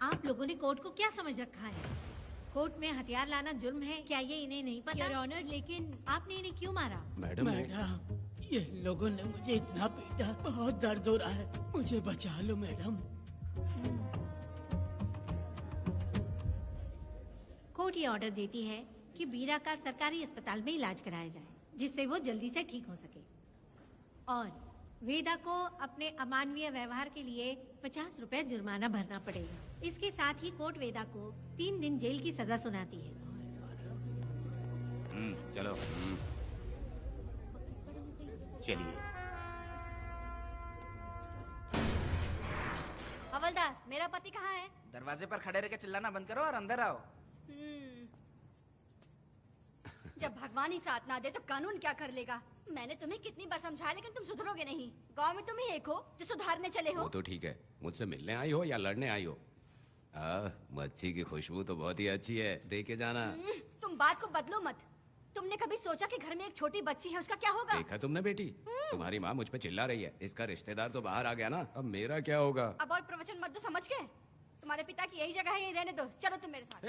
आप लोगों ने कोर्ट को क्या समझ रखा है? कोर्ट में हथियार लाना जुर्म है, क्या ये इन्हें नहीं पता? योर ऑनर, लेकिन आपने इन्हें क्यों मारा? मैडम, ये लोगों ने मुझे इतना पीटा, बहुत दर्द हो रहा है, मुझे बचा लो मैडम। कोर्ट ये ऑर्डर देती है कि वीरा का सरकारी अस्पताल में इलाज कराया जाए, जिससे वो जल्दी से ठीक हो सके। और वेदा को अपने अमानवीय व्यवहार के लिए 50 रुपए जुर्माना भरना पड़ेगा। इसके साथ ही कोर्ट वेदा को 3 दिन जेल की सजा सुनाती है। चलो। चलिए। हवलदार, मेरा पति कहाँ है? दरवाजे पर खड़े रह के चिल्लाना बंद करो और अंदर आओ। जब भगवान ही साथ ना दे तो कानून क्या कर लेगा? मैंने तुम्हें कितनी बार समझाया, लेकिन तुम सुधरोगे नहीं। गांव में तुम ही एक हो जो सुधारने चले हो। वो तो ठीक है, मुझसे मिलने आई हो या लड़ने आई हो? मच्छी की खुशबू तो बहुत ही अच्छी है, दे के जाना। तुम बात को बदलो मत। तुमने कभी सोचा कि घर में एक छोटी बच्ची है, उसका क्या होगा? देखा तुमने बेटी, तुम्हारी माँ मुझ पे चिल्ला रही है। इसका रिश्तेदार तो बाहर आ गया ना, अब मेरा क्या होगा? अब और प्रवचन मत दो, समझ गए? तुम्हारे पिता की यही जगह है, यही रहने दो। चलो तुम मेरे साथ।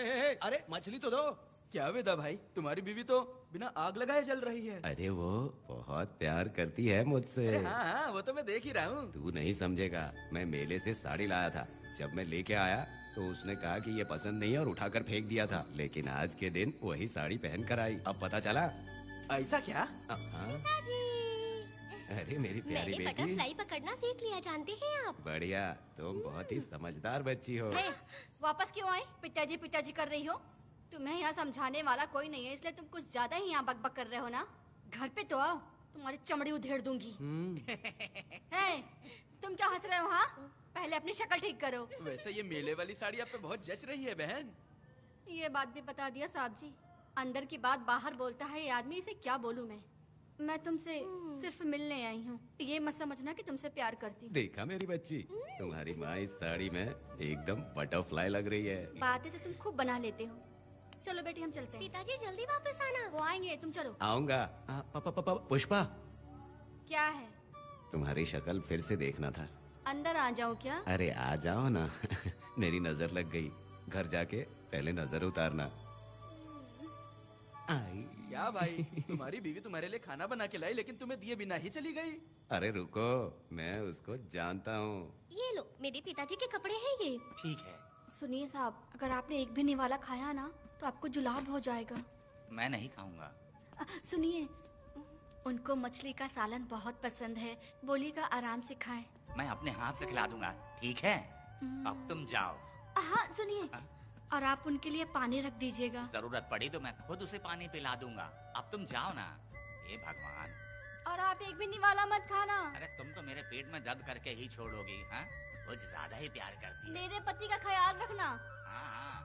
अरे मछली तो दो। क्या वेदा भाई, तुम्हारी बीवी तो बिना आग लगाए जल रही है। अरे वो बहुत प्यार करती है मुझसे। अरे हाँ, वो तो मैं देख ही रहा हूँ। तू नहीं समझेगा, मैं मेले से साड़ी लाया था। जब मैं लेके आया तो उसने कहा कि ये पसंद नहीं है और उठाकर फेंक दिया था। लेकिन आज के दिन वही साड़ी पहन कर आई। अब पता चला। ऐसा क्या? पिताजी, अरे मेरी प्यारी मैंने बेटी, बटरफ्लाई पकड़ना सीख लिया, जानते हैं आप? बढ़िया, तुम बहुत ही समझदार बच्ची हो। वापस क्यों आई? पिताजी पिताजी कर रही हो? तुम्हें यहाँ समझाने वाला कोई नहीं है, इसलिए तुम कुछ ज्यादा ही यहाँ बकबक कर रहे हो ना। घर पे तो आओ, तुम्हारी चमड़ी उधेड़ दूंगी। तुम क्या हंस रहे हो? हाँ, पहले अपनी शक्ल ठीक करो। वैसे ये मेले वाली साड़ी आप पे बहुत जच रही है बहन। ये बात भी बता दिया साहब जी। अंदर की बात बाहर बोलता है ये आदमी, इसे क्या बोलूं मैं तुमसे सिर्फ मिलने आई हूँ। ये मत समझना कि तुमसे प्यार करती हूँ। देखा मेरी बच्ची, तुम्हारी माँ इस साड़ी में एकदम बटरफ्लाई लग रही है। बातें तो तुम खूब बना लेते हो। चलो बेटी, हम चलते हैं। पिताजी जल्दी वापस आना। वो आएंगे, तुम चलो। आऊंगा। पुष्पा, क्या है? तुम्हारी शक्ल फिर से देखना था। अंदर आ जाऊं क्या? अरे आ जाओ ना। मेरी नजर लग गई। घर जाके पहले नजर उतारना। क्या भाई, तुम्हारी बीवी तुम्हारे लिए खाना बना के लाई, लेकिन तुम्हें दिए बिना ही चली गई। अरे रुको, मैं उसको जानता हूँ। ये लो, मेरे पिताजी के कपड़े हैं ये। ठीक है। सुनिए साहब, अगर आपने एक भी निवाला खाया ना तो आपको जुलाब हो जाएगा। मैं नहीं खाऊंगा। सुनिए, उनको मछली का सालन बहुत पसंद है, बोलिएगा आराम से खाएं। मैं अपने हाथ से खिला दूंगा, ठीक है? अब तुम जाओ। हाँ सुनिए, और आप उनके लिए पानी रख दीजिएगा। जरूरत पड़ी तो मैं खुद उसे पानी पिला दूंगा। अब तुम जाओ ना। हे भगवान। और आप एक भी निवाला मत खाना। अरे तुम तो मेरे पेट में दर्द करके ही छोड़ोगी। हाँ, कुछ ज्यादा ही प्यार करती है। मेरे पति का ख्याल रखना। हाँ।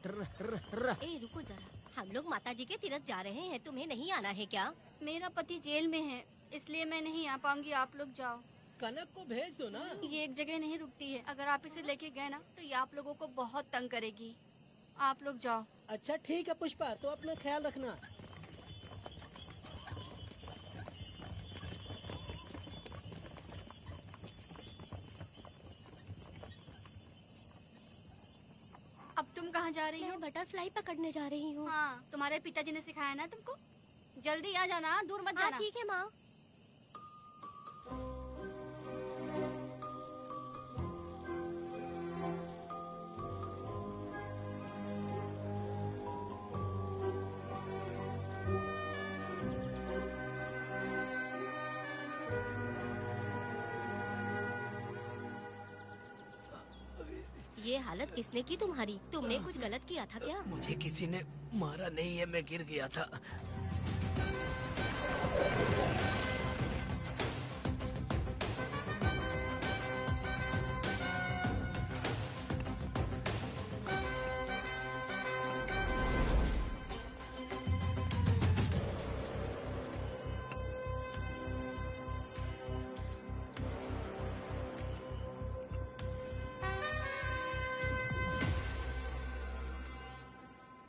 ए रुको जरा, हम लोग माताजी के तीरथ जा रहे हैं, तुम्हें नहीं आना है क्या? मेरा पति जेल में है, इसलिए मैं नहीं आ पाऊंगी। आप लोग जाओ। कनक को भेज दो ना। ये एक जगह नहीं रुकती है, अगर आप इसे लेके गए ना तो ये आप लोगों को बहुत तंग करेगी। आप लोग जाओ। अच्छा ठीक है पुष्पा, तो अपना ख्याल रखना। अब तुम कहाँ जा रही हो? मैं बटरफ्लाई पकड़ने जा रही हूँ। हाँ, तुम्हारे पिताजी ने सिखाया ना तुमको। जल्दी आ जाना, दूर मत जाना। ठीक है माँ। ये हालत किसने की तुम्हारी? तुमने कुछ गलत किया था क्या? मुझे किसी ने मारा नहीं है, मैं गिर गया था।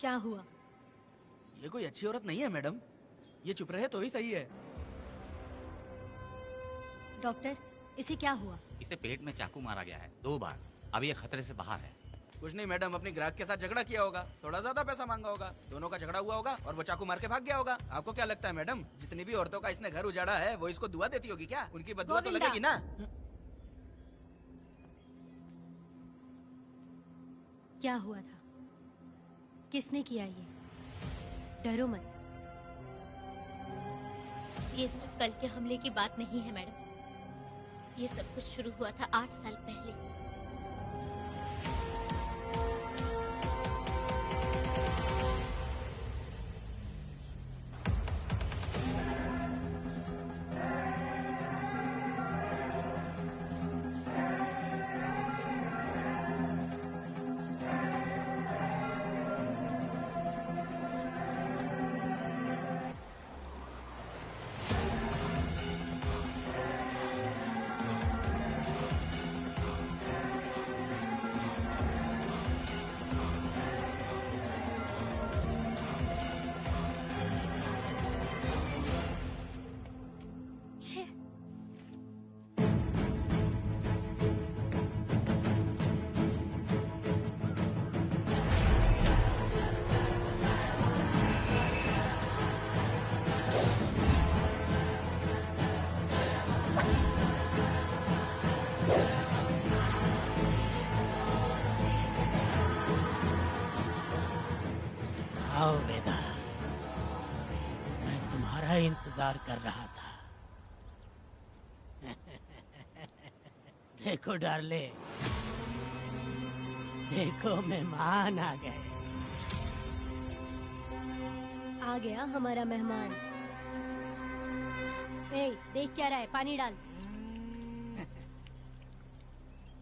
क्या हुआ? ये कोई अच्छी औरत नहीं है मैडम, ये चुप रहे तो ही सही है। डॉक्टर, इसे क्या हुआ? इसे पेट में चाकू मारा गया है 2 बार। अब ये खतरे से बाहर है। कुछ नहीं मैडम, अपनी ग्राहक के साथ झगड़ा किया होगा, थोड़ा ज्यादा पैसा मांगा होगा, दोनों का झगड़ा हुआ होगा और वो चाकू मार के भाग गया होगा। आपको क्या लगता है मैडम, जितनी भी औरतों का इसने घर उजाड़ा है वो इसको दुआ देती होगी क्या? उनकी बदुआ तो लगेगी ना। क्या हुआ था? किसने किया ये? डरो मत। ये सिर्फ कल के हमले की बात नहीं है मैडम। ये सब कुछ शुरू हुआ था 8 साल पहले। आओ वेदा, मैं तुम्हारा इंतजार कर रहा था। देखो डार्ले, देखो मेहमान आ गए। आ गया हमारा मेहमान। ए, देख क्या रहा है? पानी डाल।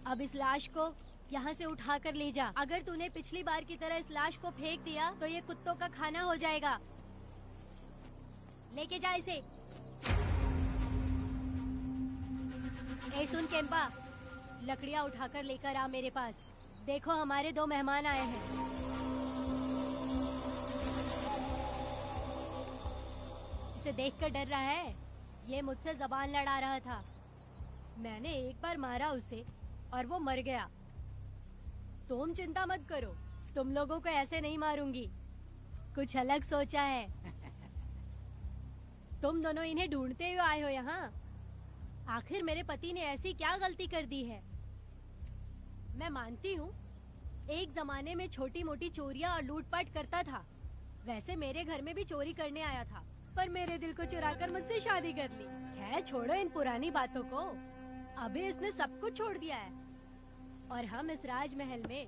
अब इस लाश को यहाँ से उठाकर ले जा। अगर तूने पिछली बार की तरह इस लाश को फेंक दिया तो ये कुत्तों का खाना हो जाएगा। लेके जा इसे। ए सुन केम्पा, लकड़ियाँ उठाकर लेकर आ मेरे पास। देखो हमारे 2 मेहमान आए हैं। इसे देखकर डर रहा है? ये मुझसे जबान लड़ा रहा था। मैंने एक बार मारा उसे और वो मर गया। तुम चिंता मत करो, तुम लोगों को ऐसे नहीं मारूंगी। कुछ अलग सोचा है। तुम दोनों इन्हें ढूंढते हुए आए हो यहाँ। आखिर मेरे पति ने ऐसी क्या गलती कर दी है? मैं मानती हूँ एक जमाने में छोटी मोटी चोरियाँ और लूटपाट करता था। वैसे मेरे घर में भी चोरी करने आया था, पर मेरे दिल को चुराकर मुझसे शादी कर ली। खैर छोड़ो इन पुरानी बातों को। अभी इसने सब कुछ छोड़ दिया है और हम इस राजमहल में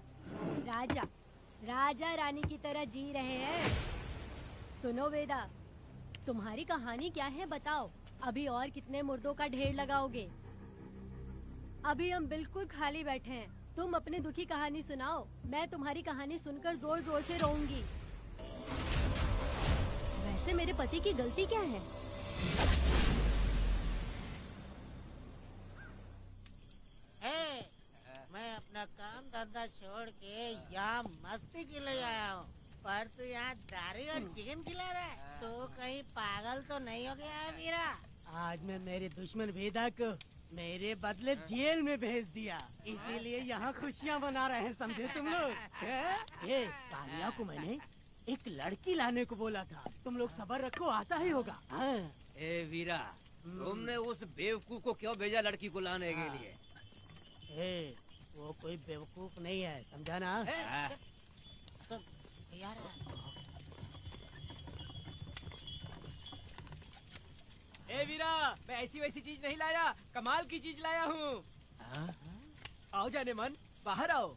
राजा रानी की तरह जी रहे हैं। सुनो वेदा, तुम्हारी कहानी क्या है बताओ? अभी और कितने मुर्दों का ढेर लगाओगे? अभी हम बिल्कुल खाली बैठे हैं। तुम अपनी दुखी कहानी सुनाओ, मैं तुम्हारी कहानी सुनकर जोर जोर से रोऊंगी। वैसे मेरे पति की गलती क्या है? मैं अपना काम धंधा छोड़ के यहाँ मस्ती के लिए आया हूँ, पर तू यहाँ दारू और चिकन खिला रहा है। तो कहीं पागल तो नहीं हो गया है मीरा? आज मैं मेरे दुश्मन वेदा को मेरे बदले जेल में भेज दिया, इसीलिए यहाँ खुशियाँ मना रहे हैं, समझे तुम लोग? ये कालिया को मैंने एक लड़की लाने को बोला था, तुम लोग सब्र रखो, आता ही होगा। ए वीरा, तुमने उस बेवकूफ को क्यों भेजा लड़की को लाने के लिए? वो कोई बेवकूफ नहीं है, समझा ना? तो यार ए वीरा, मैं ऐसी वैसी चीज नहीं लाया, कमाल की चीज लाया हूँ। आओ जाने मन, बाहर आओ।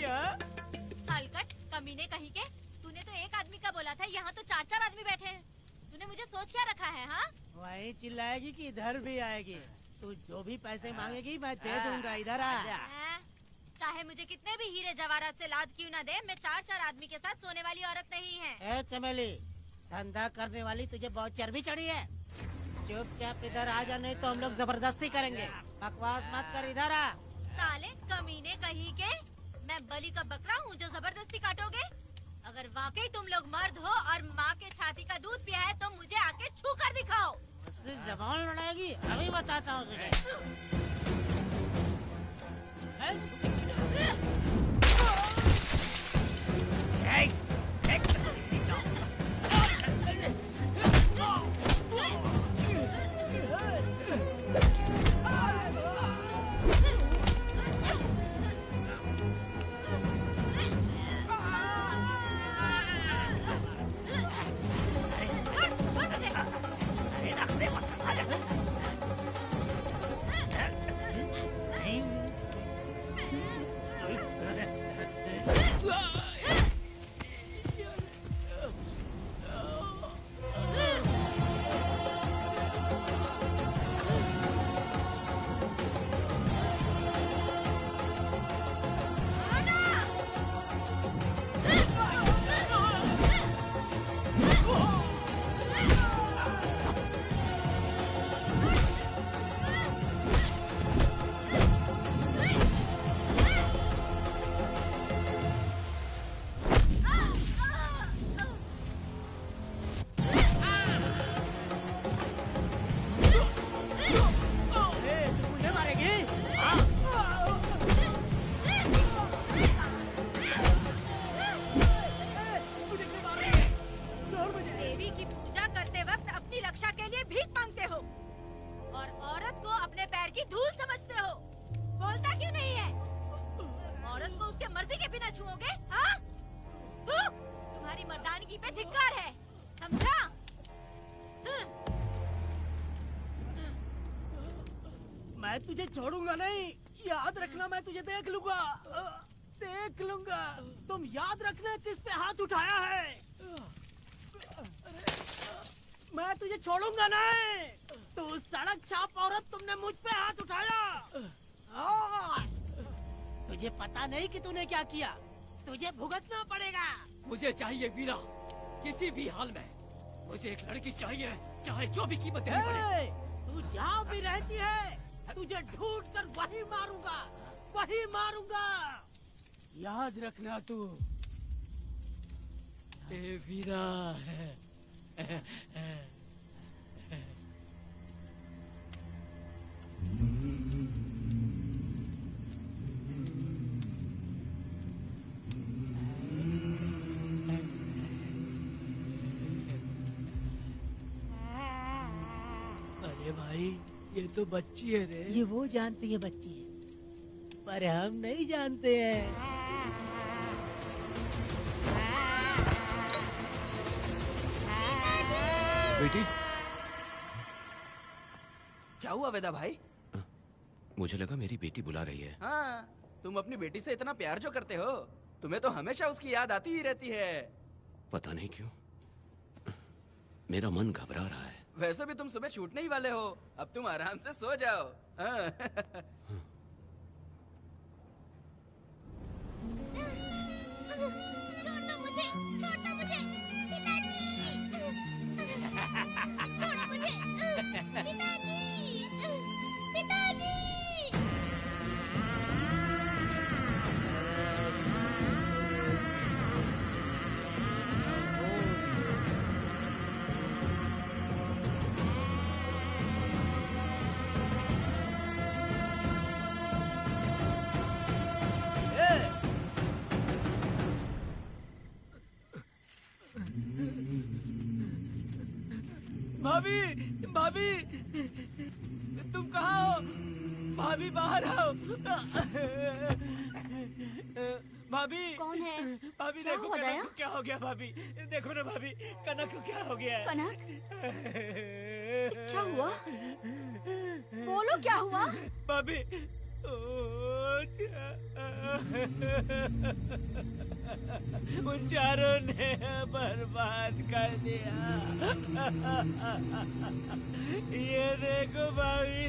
जाएगी। हाँ हलकट कमीने कहीं के, तूने तो एक आदमी का बोला था, यहाँ तो 4-4 आदमी बैठे हैं। तूने मुझे सोच क्या रखा है? हाँ वही चिल्लाएगी कि इधर भी आएगी। तू जो भी पैसे मांगेगी मैं दे दूंगा, इधर आ। चाहे मुझे कितने भी हीरे जवाहरात से लाद क्यों ना दे, मैं 4-4 आदमी के साथ सोने वाली औरत नहीं है। ए चमेली, धंधा करने वाली तुझे बहुत चर्बी चढ़ी है। चुपचाप इधर आ जा, नहीं तो हम लोग जबरदस्ती करेंगे। बकवास मत कर, इधर आ। साले कमीने कहीं के, मैं बलि का बकरा हूँ जो जबरदस्ती काटोगे? अगर वाकई तुम लोग मर्द हो और माँ के छाती का दूध पिया है तो मुझे आके छू कर दिखाओ। उससे जबान लड़ाएगी, अभी बताता हूँ तुझे। मैं तुझे छोड़ूंगा नहीं, याद रखना। मैं तुझे देख लूंगा, देख लूंगा। तुम याद रखना किस पे हाथ उठाया है। मैं तुझे छोड़ूंगा नहीं। तू सड़क छाप औरत, तुमने मुझ पे हाथ उठाया। तुझे पता नहीं कि तूने क्या किया, तुझे भुगतना पड़ेगा। मुझे चाहिए वीरा, किसी भी हाल में मुझे एक लड़की चाहिए, चाहे जो भी कीमत देनी पड़े। तू जहाँ भी रहती है तुझे ढूंढ कर वही मारूंगा, वही मारूंगा। याद रखना तू। ए वीरा है। अरे भाई, ये तो बच्ची है रे। ये वो जानती है बच्ची है, पर हम नहीं जानते हैं। बेटी, क्या हुआ वेदा भाई? मुझे लगा मेरी बेटी बुला रही है। हाँ, तुम अपनी बेटी से इतना प्यार जो करते हो, तुम्हें तो हमेशा उसकी याद आती ही रहती है। पता नहीं क्यों मेरा मन घबरा रहा है। वैसे भी तुम सुबह छूटने ही वाले हो, अब तुम आराम से सो जाओ। हाँ। छोड़ो मुझे, छोड़ो मुझे, पिताजी। छोड़ो मुझे, पिताजी, पिताजी। भाभी, भाभी, तुम कहाँ हो? भाभी बाहर आओ। भाभी, कौन है? भाभी क्या देखो हुआ कनक दया? को क्या हो गया। भाभी देखो ना, भाभी कनक को क्या हो गया है। कनक, क्या हुआ? बोलो क्या हुआ? भाभी, उन चारों ने बर्बाद कर दिया। ये देखो भाभी।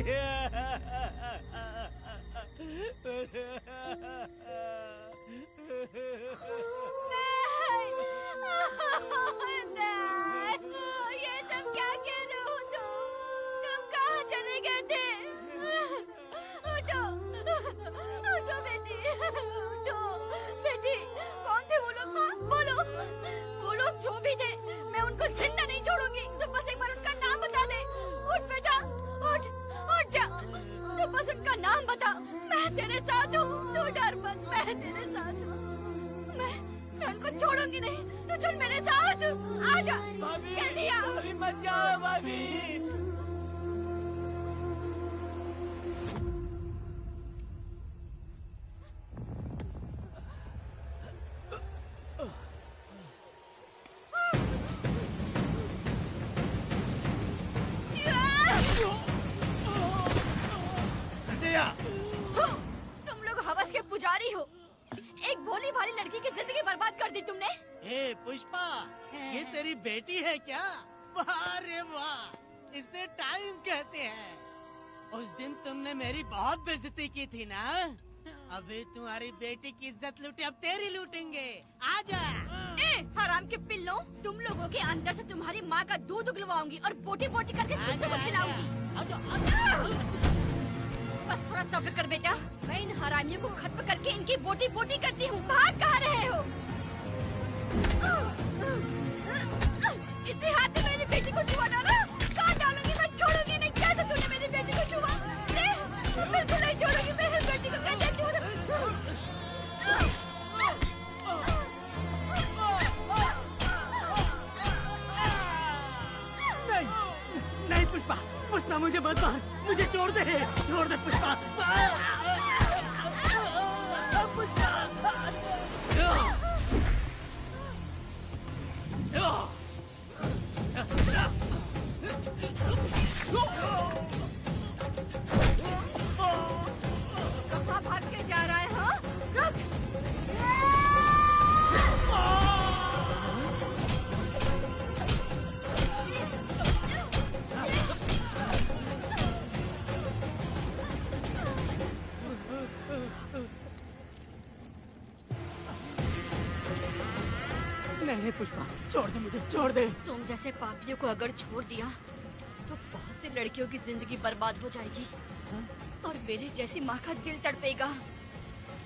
ये सब क्या कह रहे हो तुम कहाँ चले गए थे? उठो उठो बेटी, उठो बेटी। कौन थे वो लोग? बोलो, वो लोग जो भी थे मैं उनको जिंदा नहीं छोड़ूंगी। तो बस एक बार उनका नाम बता दे। उठ बेटा, उठ उठ जा। तो बस उनका नाम बता। मैं तेरे साथ हूँ, तू डर मत, मैं तेरे साथ हूँ। मैं उनको छोड़ूंगी नहीं। तू चल मेरे साथ, आजा। जल्दी आ। भाभी मत जाओ भाभी। तुम लोग हवस के पुजारी हो। एक भोली भाली लड़की की जिंदगी बर्बाद कर दी तुमने। ए पुष्पा, ये तेरी बेटी है क्या? वाह रे वाह, इसे टाइम कहते हैं। उस दिन तुमने मेरी बहुत बेइज्जती की थी ना? अभी तुम्हारी बेटी की इज्जत लूटी, अब तेरी लूटेंगे। आजा। ए हराम के पिल्लों, तुम लोगों के अंदर से तुम्हारी माँ का दूध उगलवाऊंगी और बोटी बोटी करके तुमको खिलाऊंगी। बस थोड़ा सब्र कर बेटा, मैं इन हरामियों को खत्म करके इनकी बोटी बोटी करती हूँ। भाग कहाँ रहे हो? इसी हाथ में मेरी बेटी को छुआ डाला, काट डालूंगी, मैं छोड़ूंगी नहीं। कैसे तूने मेरी बेटी को छुआ? बिल्कुल नहीं छोड़ूंगी मेरी बेटी को। कैसे छुआ? नहीं पुष्पा, पुष्पा मुझे मत मार, मुझे छोड़ दे पुष्पा। कहाँ भाग के जा रहा है? हाँ, रुक। नहीं पुष्पा, छोड़ दे मुझे, छोड़ दे। तुम जैसे पापियों को अगर छोड़ दिया तो बहुत सी लड़कियों की जिंदगी बर्बाद हो जाएगी और मेरी जैसी माँ का दिल तड़पेगा।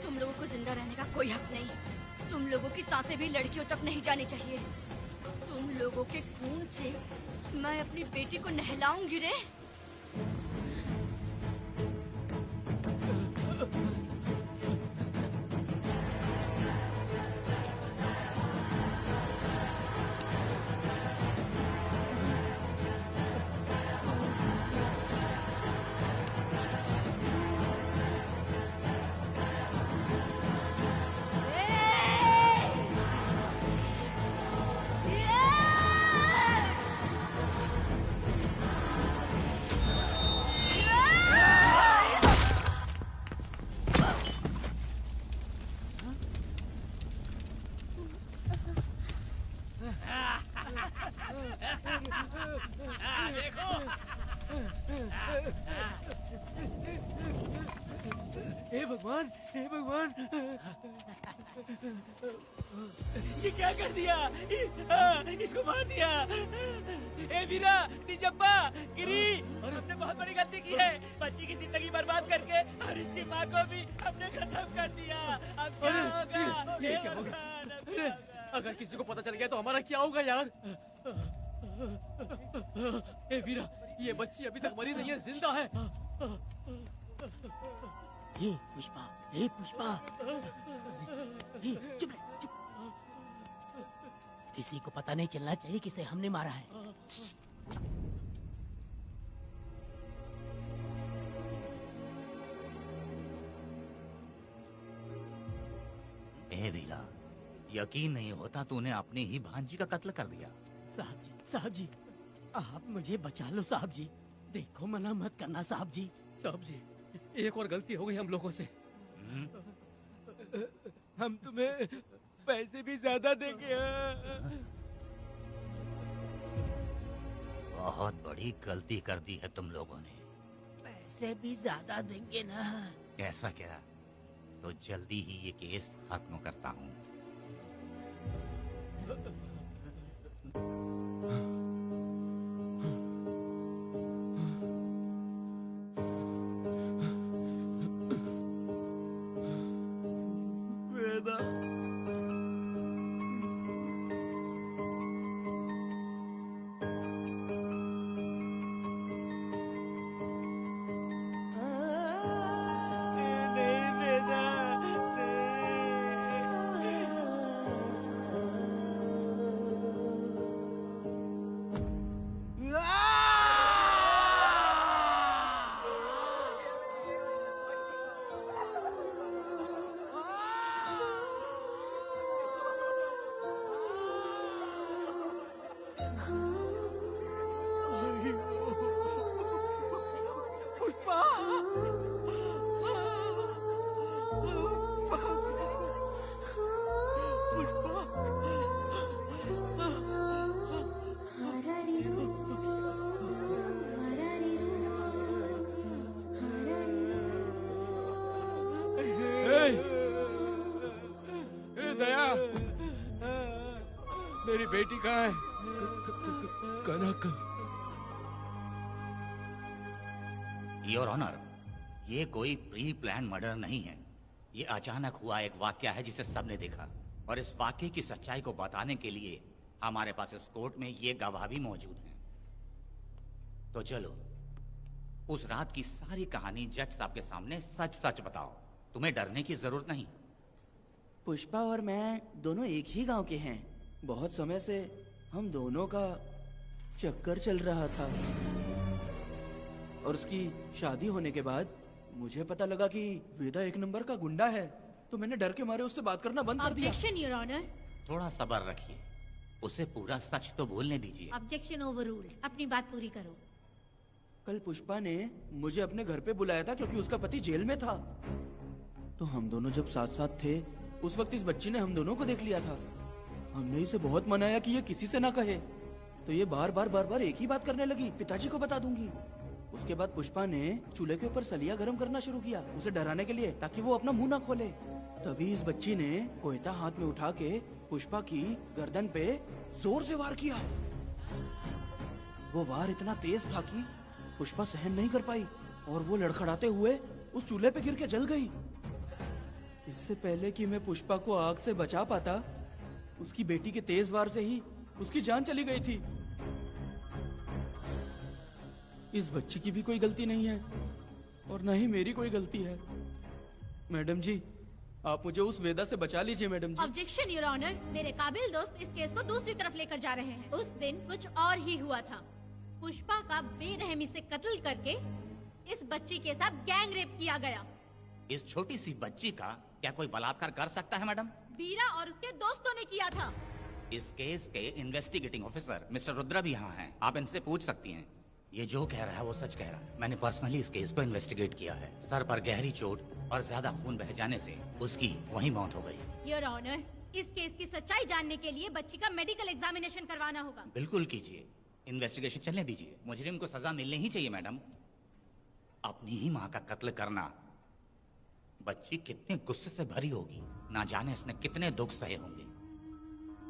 तुम लोगों को जिंदा रहने का कोई हक नहीं। तुम लोगों की सांसें भी लड़कियों तक नहीं जानी चाहिए। तुम लोगों के खून से मैं अपनी बेटी को नहलाऊंगी रे। हे भगवान, हे भगवान, ये क्या कर दिया? इसको मार दिया। ए वीरा, निजब्बा, गिरी, हमने बहुत बड़ी गलती की है। बच्ची की जिंदगी बर्बाद करके और इसकी माँ को भी हमने खत्म कर दिया। अब क्या होगा? ये क्या होगा? अरे, अगर किसी को पता चल गया तो हमारा क्या होगा यार? ए वीरा, ये बच्ची अभी तक मरी नहीं है, जिंदा है। हे पुष्पा, हे पुष्पा, हे चुप रह, चुप। किसी को पता नहीं चलना चाहिए किसे हमने मारा है। ए वीरा, यकीन नहीं होता तूने अपनी ही भांजी का कत्ल कर दिया। साहब जी, आप मुझे बचा लो साहब जी। देखो मना मत करना साहब जी। साहब जी, एक और गलती हो गई हम लोगों से। हम तुम्हें पैसे भी ज्यादा देंगे। बहुत बड़ी गलती कर दी है तुम लोगों ने। पैसे भी ज्यादा देंगे ना? ऐसा क्या? तो जल्दी ही ये केस खत्म करता हूँ। वेदा, नहीं वेदा, पुष्पा, दया, मेरी बेटी कहाँ है? कनक। योर ऑनर, ये कोई प्री प्लान मर्डर नहीं है। ये अचानक हुआ एक वाकया है जिसे सबने देखा, और इस वाकये की सच्चाई को बताने के लिए हमारे पास इस कोर्ट में ये गवाह भी मौजूद हैं। तो चलो, उस रात की सारी कहानी जज साहब के सामने सच सच बताओ। तुम्हें डरने की जरूरत नहीं। पुष्पा और मैं दोनों एक ही गांव के हैं। बहुत समय से हम दोनों का चक्कर चल रहा था, और उसकी शादी होने के बाद मुझे पता लगा कि वेदा एक नंबर का गुंडा है, तो मैंने डर के मारे उससे बात करना बंद कर दिया। Objection your honour. थोड़ा सब्र रखिए, उसे पूरा सच तो बोलने दीजिए। Objection overruled. अपनी बात पूरी करो। कल पुष्पा ने मुझे अपने घर पे बुलाया था क्योंकि उसका पति जेल में था। तो हम दोनों जब साथ साथ थे, उस वक्त इस बच्ची ने हम दोनों को देख लिया था। हमने इसे बहुत मनाया कि ये किसी से ना कहे, तो ये बार बार एक ही बात करने लगी, पिताजी को बता दूंगी। उसके बाद पुष्पा ने चूल्हे के ऊपर सलिया गर्म करना शुरू किया, उसे डराने के लिए, ताकि वो अपना मुंह ना खोले। तभी इस बच्ची ने कोयता हाथ में उठा के पुष्पा की गर्दन पे जोर से वार किया। वो वार इतना तेज था कि पुष्पा सहन नहीं कर पाई, और वो लड़खड़ाते हुए उस चूल्हे पे गिर के जल गई। इससे पहले कि मैं पुष्पा को आग से बचा पाता, उसकी बेटी के तेज वार से ही उसकी जान चली गई थी। इस बच्ची की भी कोई गलती नहीं है, और न ही मेरी कोई गलती है। मैडम जी, आप मुझे उस वेदा से बचा लीजिए madam ji. Objection your honour. मेरे काबिल दोस्त इस केस को दूसरी तरफ लेकर जा रहे हैं। उस दिन कुछ और ही हुआ था। पुष्पा का बेरहमी से कत्ल करके इस बच्ची के साथ गैंग रेप किया गया। इस छोटी सी बच्ची का क्या कोई बलात्कार कर सकता है मैडम? वीरा और उसके दोस्तों ने किया था। इस केस के इन्वेस्टिगेटिंग ऑफिसर मिस्टर रुद्रा भी यहाँ हैं। आप इनसे पूछ सकती हैं। ये जो कह रहा है वो सच कह रहा है। मैंने पर्सनली इस केस को इन्वेस्टिगेट किया है। सर पर गहरी चोट और ज्यादा खून बह जाने से उसकी वहीं मौत हो गई। योर ऑनर, इस केस की सच्चाई जानने के लिए बच्ची का मेडिकल एग्जामिनेशन करवाना होगा। बिल्कुल कीजिए, इन्वेस्टिगेशन चलने दीजिए। मुजरिम को सजा मिलनी ही चाहिए मैडम। अपनी ही माँ का कत्ल करना, बच्ची कितने गुस्से से भरी होगी, ना जाने इसने कितने दुख सहे होंगे।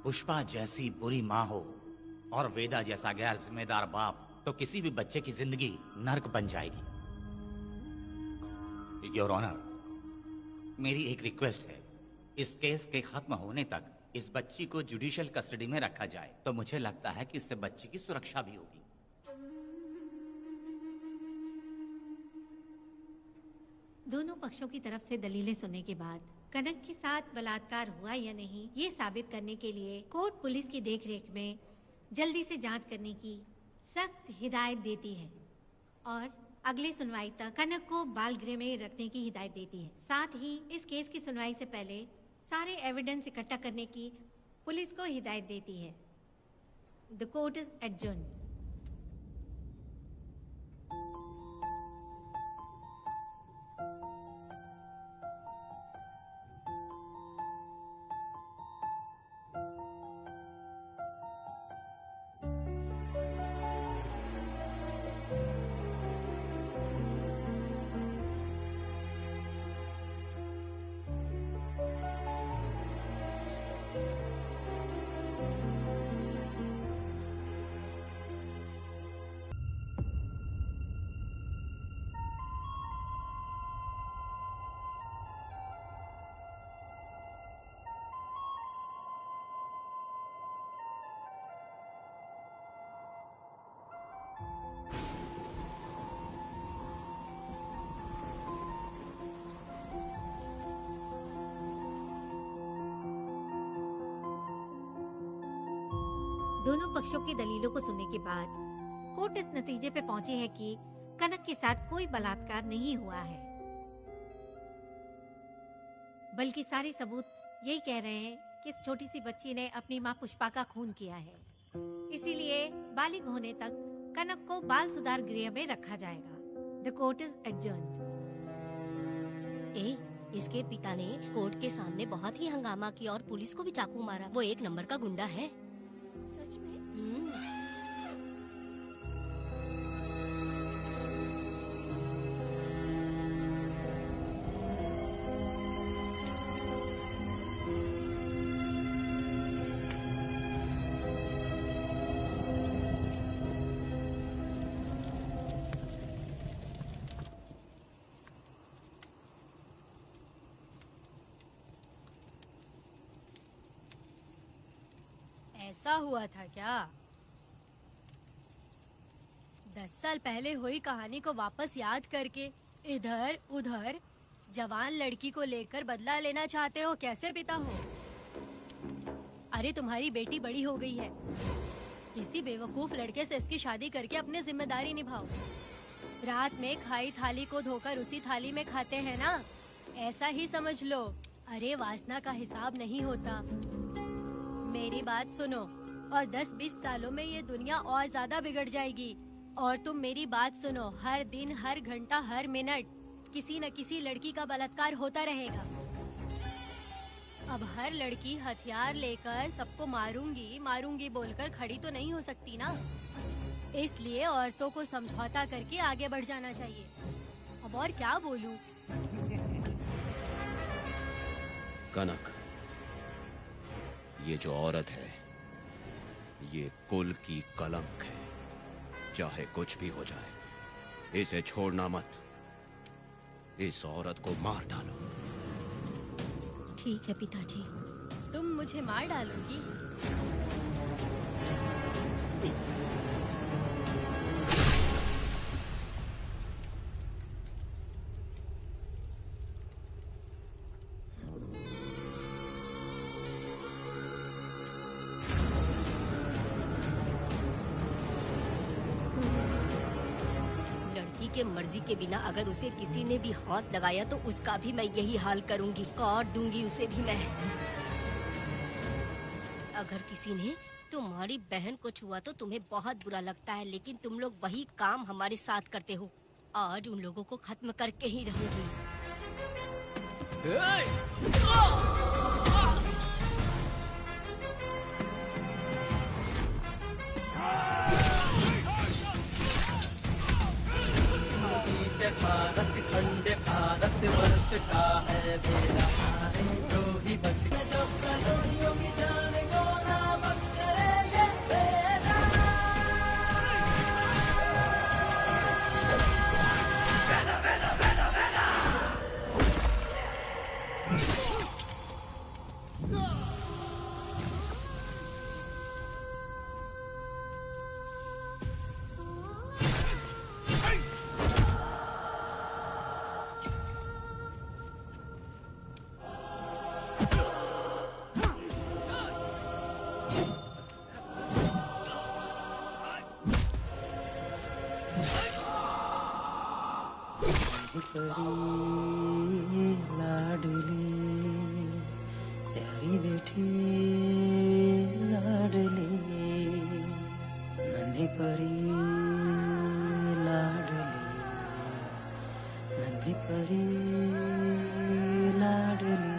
पुष्पा जैसी बुरी माँ हो और वेदा जैसा गैर जिम्मेदार बाप, तो किसी भी बच्चे की जिंदगी नर्क बन जाएगी। योर ऑनर, मेरी एक रिक्वेस्ट है, इस केस के खत्म होने तक इस बच्ची को जुडिशियल कस्टडी में रखा जाए, तो मुझे लगता है कि इससे बच्ची की सुरक्षा भी होगी। दोनों पक्षों की तरफ से दलीलें सुनने के बाद कनक के साथ बलात्कार हुआ या नहीं, ये साबित करने के लिए कोर्ट पुलिस की देखरेख में जल्दी से जांच करने की सख्त हिदायत देती है, और अगले सुनवाई तक कनक को बाल गृह में रखने की हिदायत देती है। साथ ही इस केस की सुनवाई से पहले सारे एविडेंस इकट्ठा करने की पुलिस को हिदायत देती है। The court is adjourned. दोनों पक्षों की दलीलों को सुनने के बाद कोर्ट इस नतीजे पे पहुंची है कि कनक के साथ कोई बलात्कार नहीं हुआ है, बल्कि सारे सबूत यही कह रहे हैं कि इस छोटी सी बच्ची ने अपनी माँ पुष्पा का खून किया है। इसीलिए बालिग होने तक कनक को बाल सुधार गृह में रखा जाएगा। The court is adjourned. इसके पिता ने कोर्ट के सामने बहुत ही हंगामा किया और पुलिस को भी चाकू मारा। वो एक नंबर का गुंडा है। सच में? ऐसा हुआ था क्या? 10 साल पहले हुई कहानी को वापस याद करके इधर उधर जवान लड़की को लेकर बदला लेना चाहते हो? कैसे पिता हो? अरे तुम्हारी बेटी बड़ी हो गई है, किसी बेवकूफ लड़के से इसकी शादी करके अपनी जिम्मेदारी निभाओ। रात में खाई थाली को धोकर उसी थाली में खाते हैं ना, ऐसा ही समझ लो। अरे वासना का हिसाब नहीं होता। मेरी बात सुनो, और 10-20 सालों में ये दुनिया और ज्यादा बिगड़ जाएगी। और तुम मेरी बात सुनो, हर दिन, हर घंटा, हर मिनट किसी न किसी लड़की का बलात्कार होता रहेगा। अब हर लड़की हथियार लेकर सबको मारूंगी मारूंगी बोलकर खड़ी तो नहीं हो सकती ना। इसलिए औरतों को समझौता करके आगे बढ़ जाना चाहिए। अब और क्या बोलूं? कनक, ये जो औरत है, ये कुल की कलंक है। चाहे कुछ भी हो जाए, इसे छोड़ना मत। इस औरत को मार डालो। ठीक है पिताजी। तुम मुझे मार डालोगी? के मर्जी के बिना अगर उसे किसी ने भी हाथ लगाया तो उसका भी मैं यही हाल करूंगी। काट दूंगी उसे भी मैं। अगर किसी ने तुम्हारी बहन को छुआ तो तुम्हें बहुत बुरा लगता है, लेकिन तुम लोग वही काम हमारे साथ करते हो। आज उन लोगों को खत्म करके ही रहूंगी। भारत खंड भारत वर्ष का है मेरा, जो ही बच जो कलोनियों की जान को नामक करेंगे मेरा। परी लाडली प्यारी बेटी लाडली, नन्ही परी लाडली, नन्ही परी लाडली।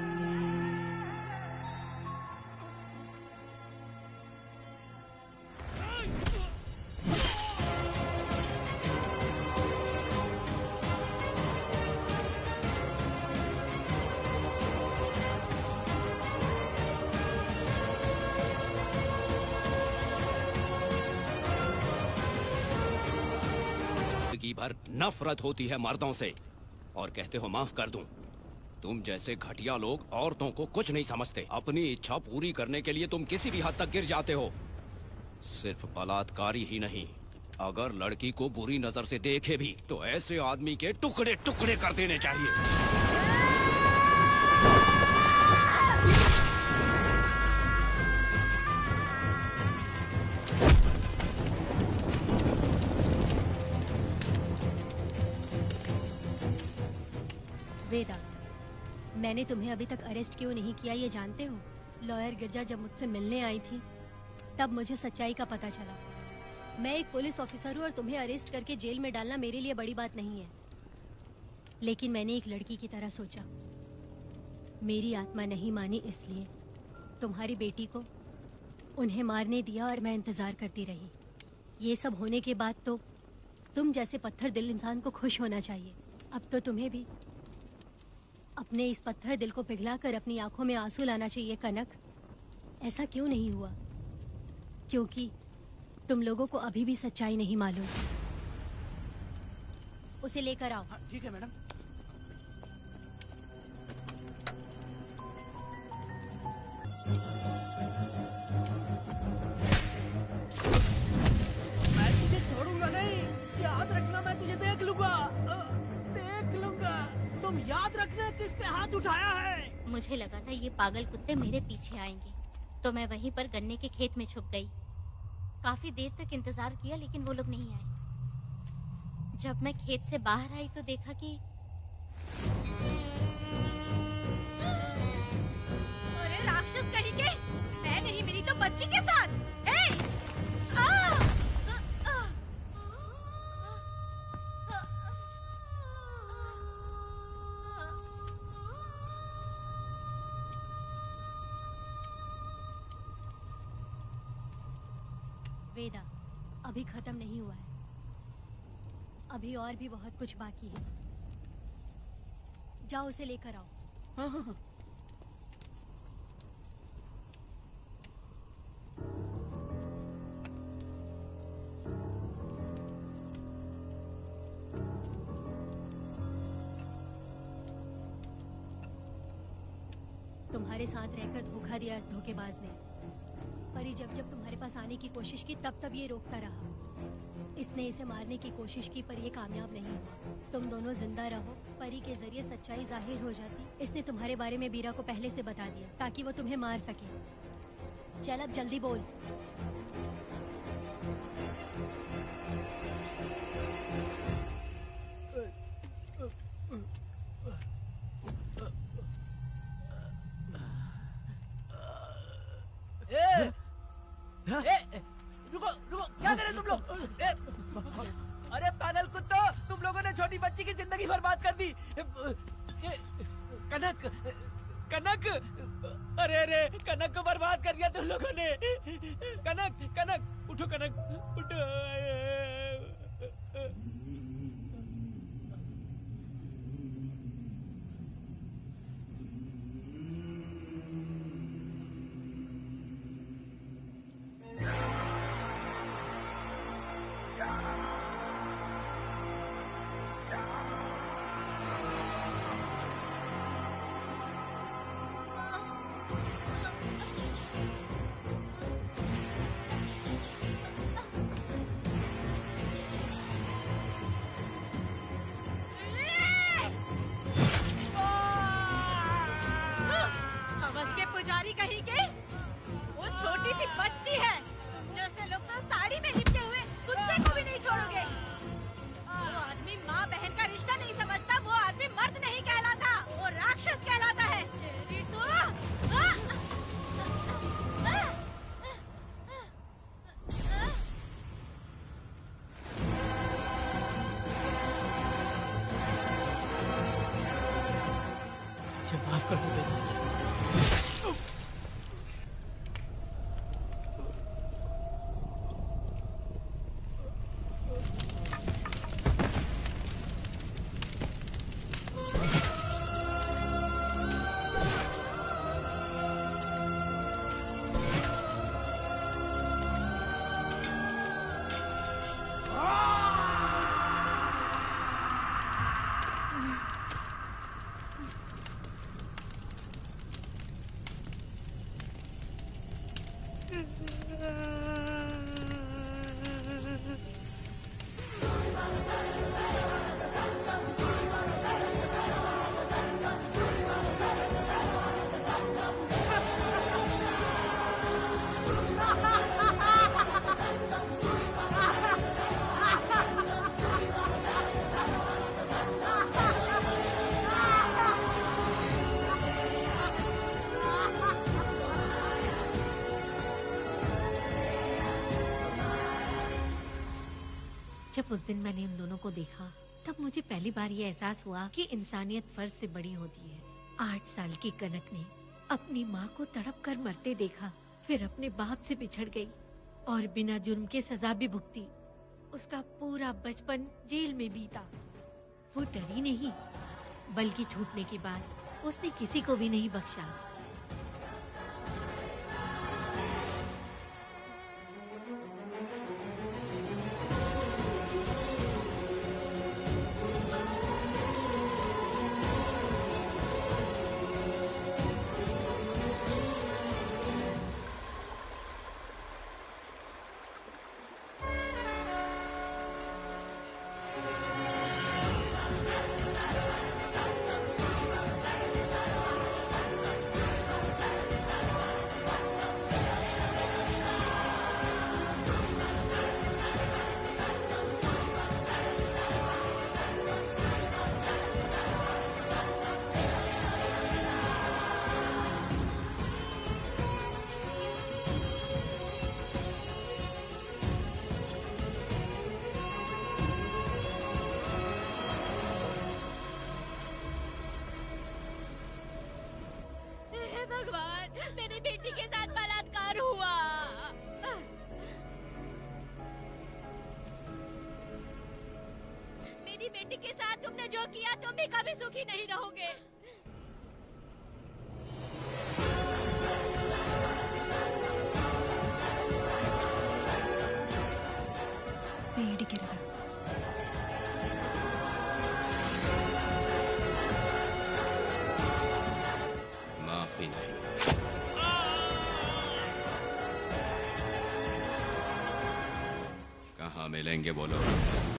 भर नफरत होती है मर्दों से और कहते हो माफ कर दूं। तुम जैसे घटिया लोग औरतों को कुछ नहीं समझते। अपनी इच्छा पूरी करने के लिए तुम किसी भी हद तक गिर जाते हो। सिर्फ बलात्कारी ही नहीं, अगर लड़की को बुरी नजर से देखे भी तो ऐसे आदमी के टुकड़े टुकड़े कर देने चाहिए। वेदा, मैंने तुम्हें अभी तक अरेस्ट क्यों नहीं किया ये जानते हो? लॉयर गिरजा जब मुझसे मिलने आई थी तब मुझे सच्चाई का पता चला। मैं एक पुलिस ऑफिसर हूँ और तुम्हें अरेस्ट करके जेल में डालना मेरे लिए बड़ी बात नहीं है, लेकिन मैंने एक लड़की की तरह सोचा। मेरी आत्मा नहीं मानी, इसलिए तुम्हारी बेटी को उन्हें मारने दिया और मैं इंतजार करती रही। ये सब होने के बाद तो तुम जैसे पत्थर दिल इंसान को खुश होना चाहिए। अब तो तुम्हें भी अपने इस पत्थर दिल को पिघलाकर अपनी आंखों में आंसू लाना चाहिए कनक। ऐसा क्यों नहीं हुआ? क्योंकि तुम लोगों को अभी भी सच्चाई नहीं मालूम। उसे लेकर आओ। ठीक है मैडम। मैं तुझे छोड़ूंगा नहीं, याद रखना। मैं तुझे देख लूंगा, देख लूंगा। तुम याद रखना किस पे हाथ उठाया है। मुझे लगा था ये पागल कुत्ते मेरे पीछे आएंगे, तो मैं वहीं पर गन्ने के खेत में छुप गई। काफी देर तक इंतजार किया लेकिन वो लोग नहीं आए। जब मैं खेत से बाहर आई तो देखा कि अरे राक्षस कहीं के, मैं नहीं मिली तो बच्ची के साथ। वेदा, अभी खत्म नहीं हुआ है, अभी और भी बहुत कुछ बाकी है। जाओ उसे लेकर आओ। हाँ हाँ हाँ। तुम्हारे साथ रहकर धोखा दिया इस धोखेबाज ने। परी जब जब तुम्हारे पास आने की कोशिश की तब तब ये रोकता रहा। इसने इसे मारने की कोशिश की पर ये कामयाब नहीं हुआ। तुम दोनों जिंदा रहो, परी के जरिए सच्चाई जाहिर हो जाती। इसने तुम्हारे बारे में बीरा को पहले से बता दिया ताकि वो तुम्हें मार सके। चल अब जल्दी बोल। रुको रुको, क्या कर रहे तुम लोग? अरे पागल कुत्तो, तुम लोगों ने छोटी बच्ची की जिंदगी बर्बाद कर दी। कनक, कनक, अरे अरे कनक को बर्बाद कर दिया तुम लोगों ने। कनक, कनक उठो, कनक उठो। जब उस दिन मैंने उन दोनों को देखा तब मुझे पहली बार ये एहसास हुआ कि इंसानियत फर्ज से बड़ी होती है। 8 साल की कनक ने अपनी माँ को तड़प कर मरते देखा, फिर अपने बाप से बिछड़ गई और बिना जुर्म के सजा भी भुगती। उसका पूरा बचपन जेल में बीता। वो डरी नहीं, बल्कि छूटने के बाद उसने किसी को भी नहीं बख्शा। भगवान, मेरी बेटी के साथ बलात्कार हुआ। मेरी बेटी के साथ तुमने जो किया तुम भी कभी सुखी नहीं रहोगे। പേടിക്കരുത്. माफी नहीं। कहाँ मिलेंगे बोलो।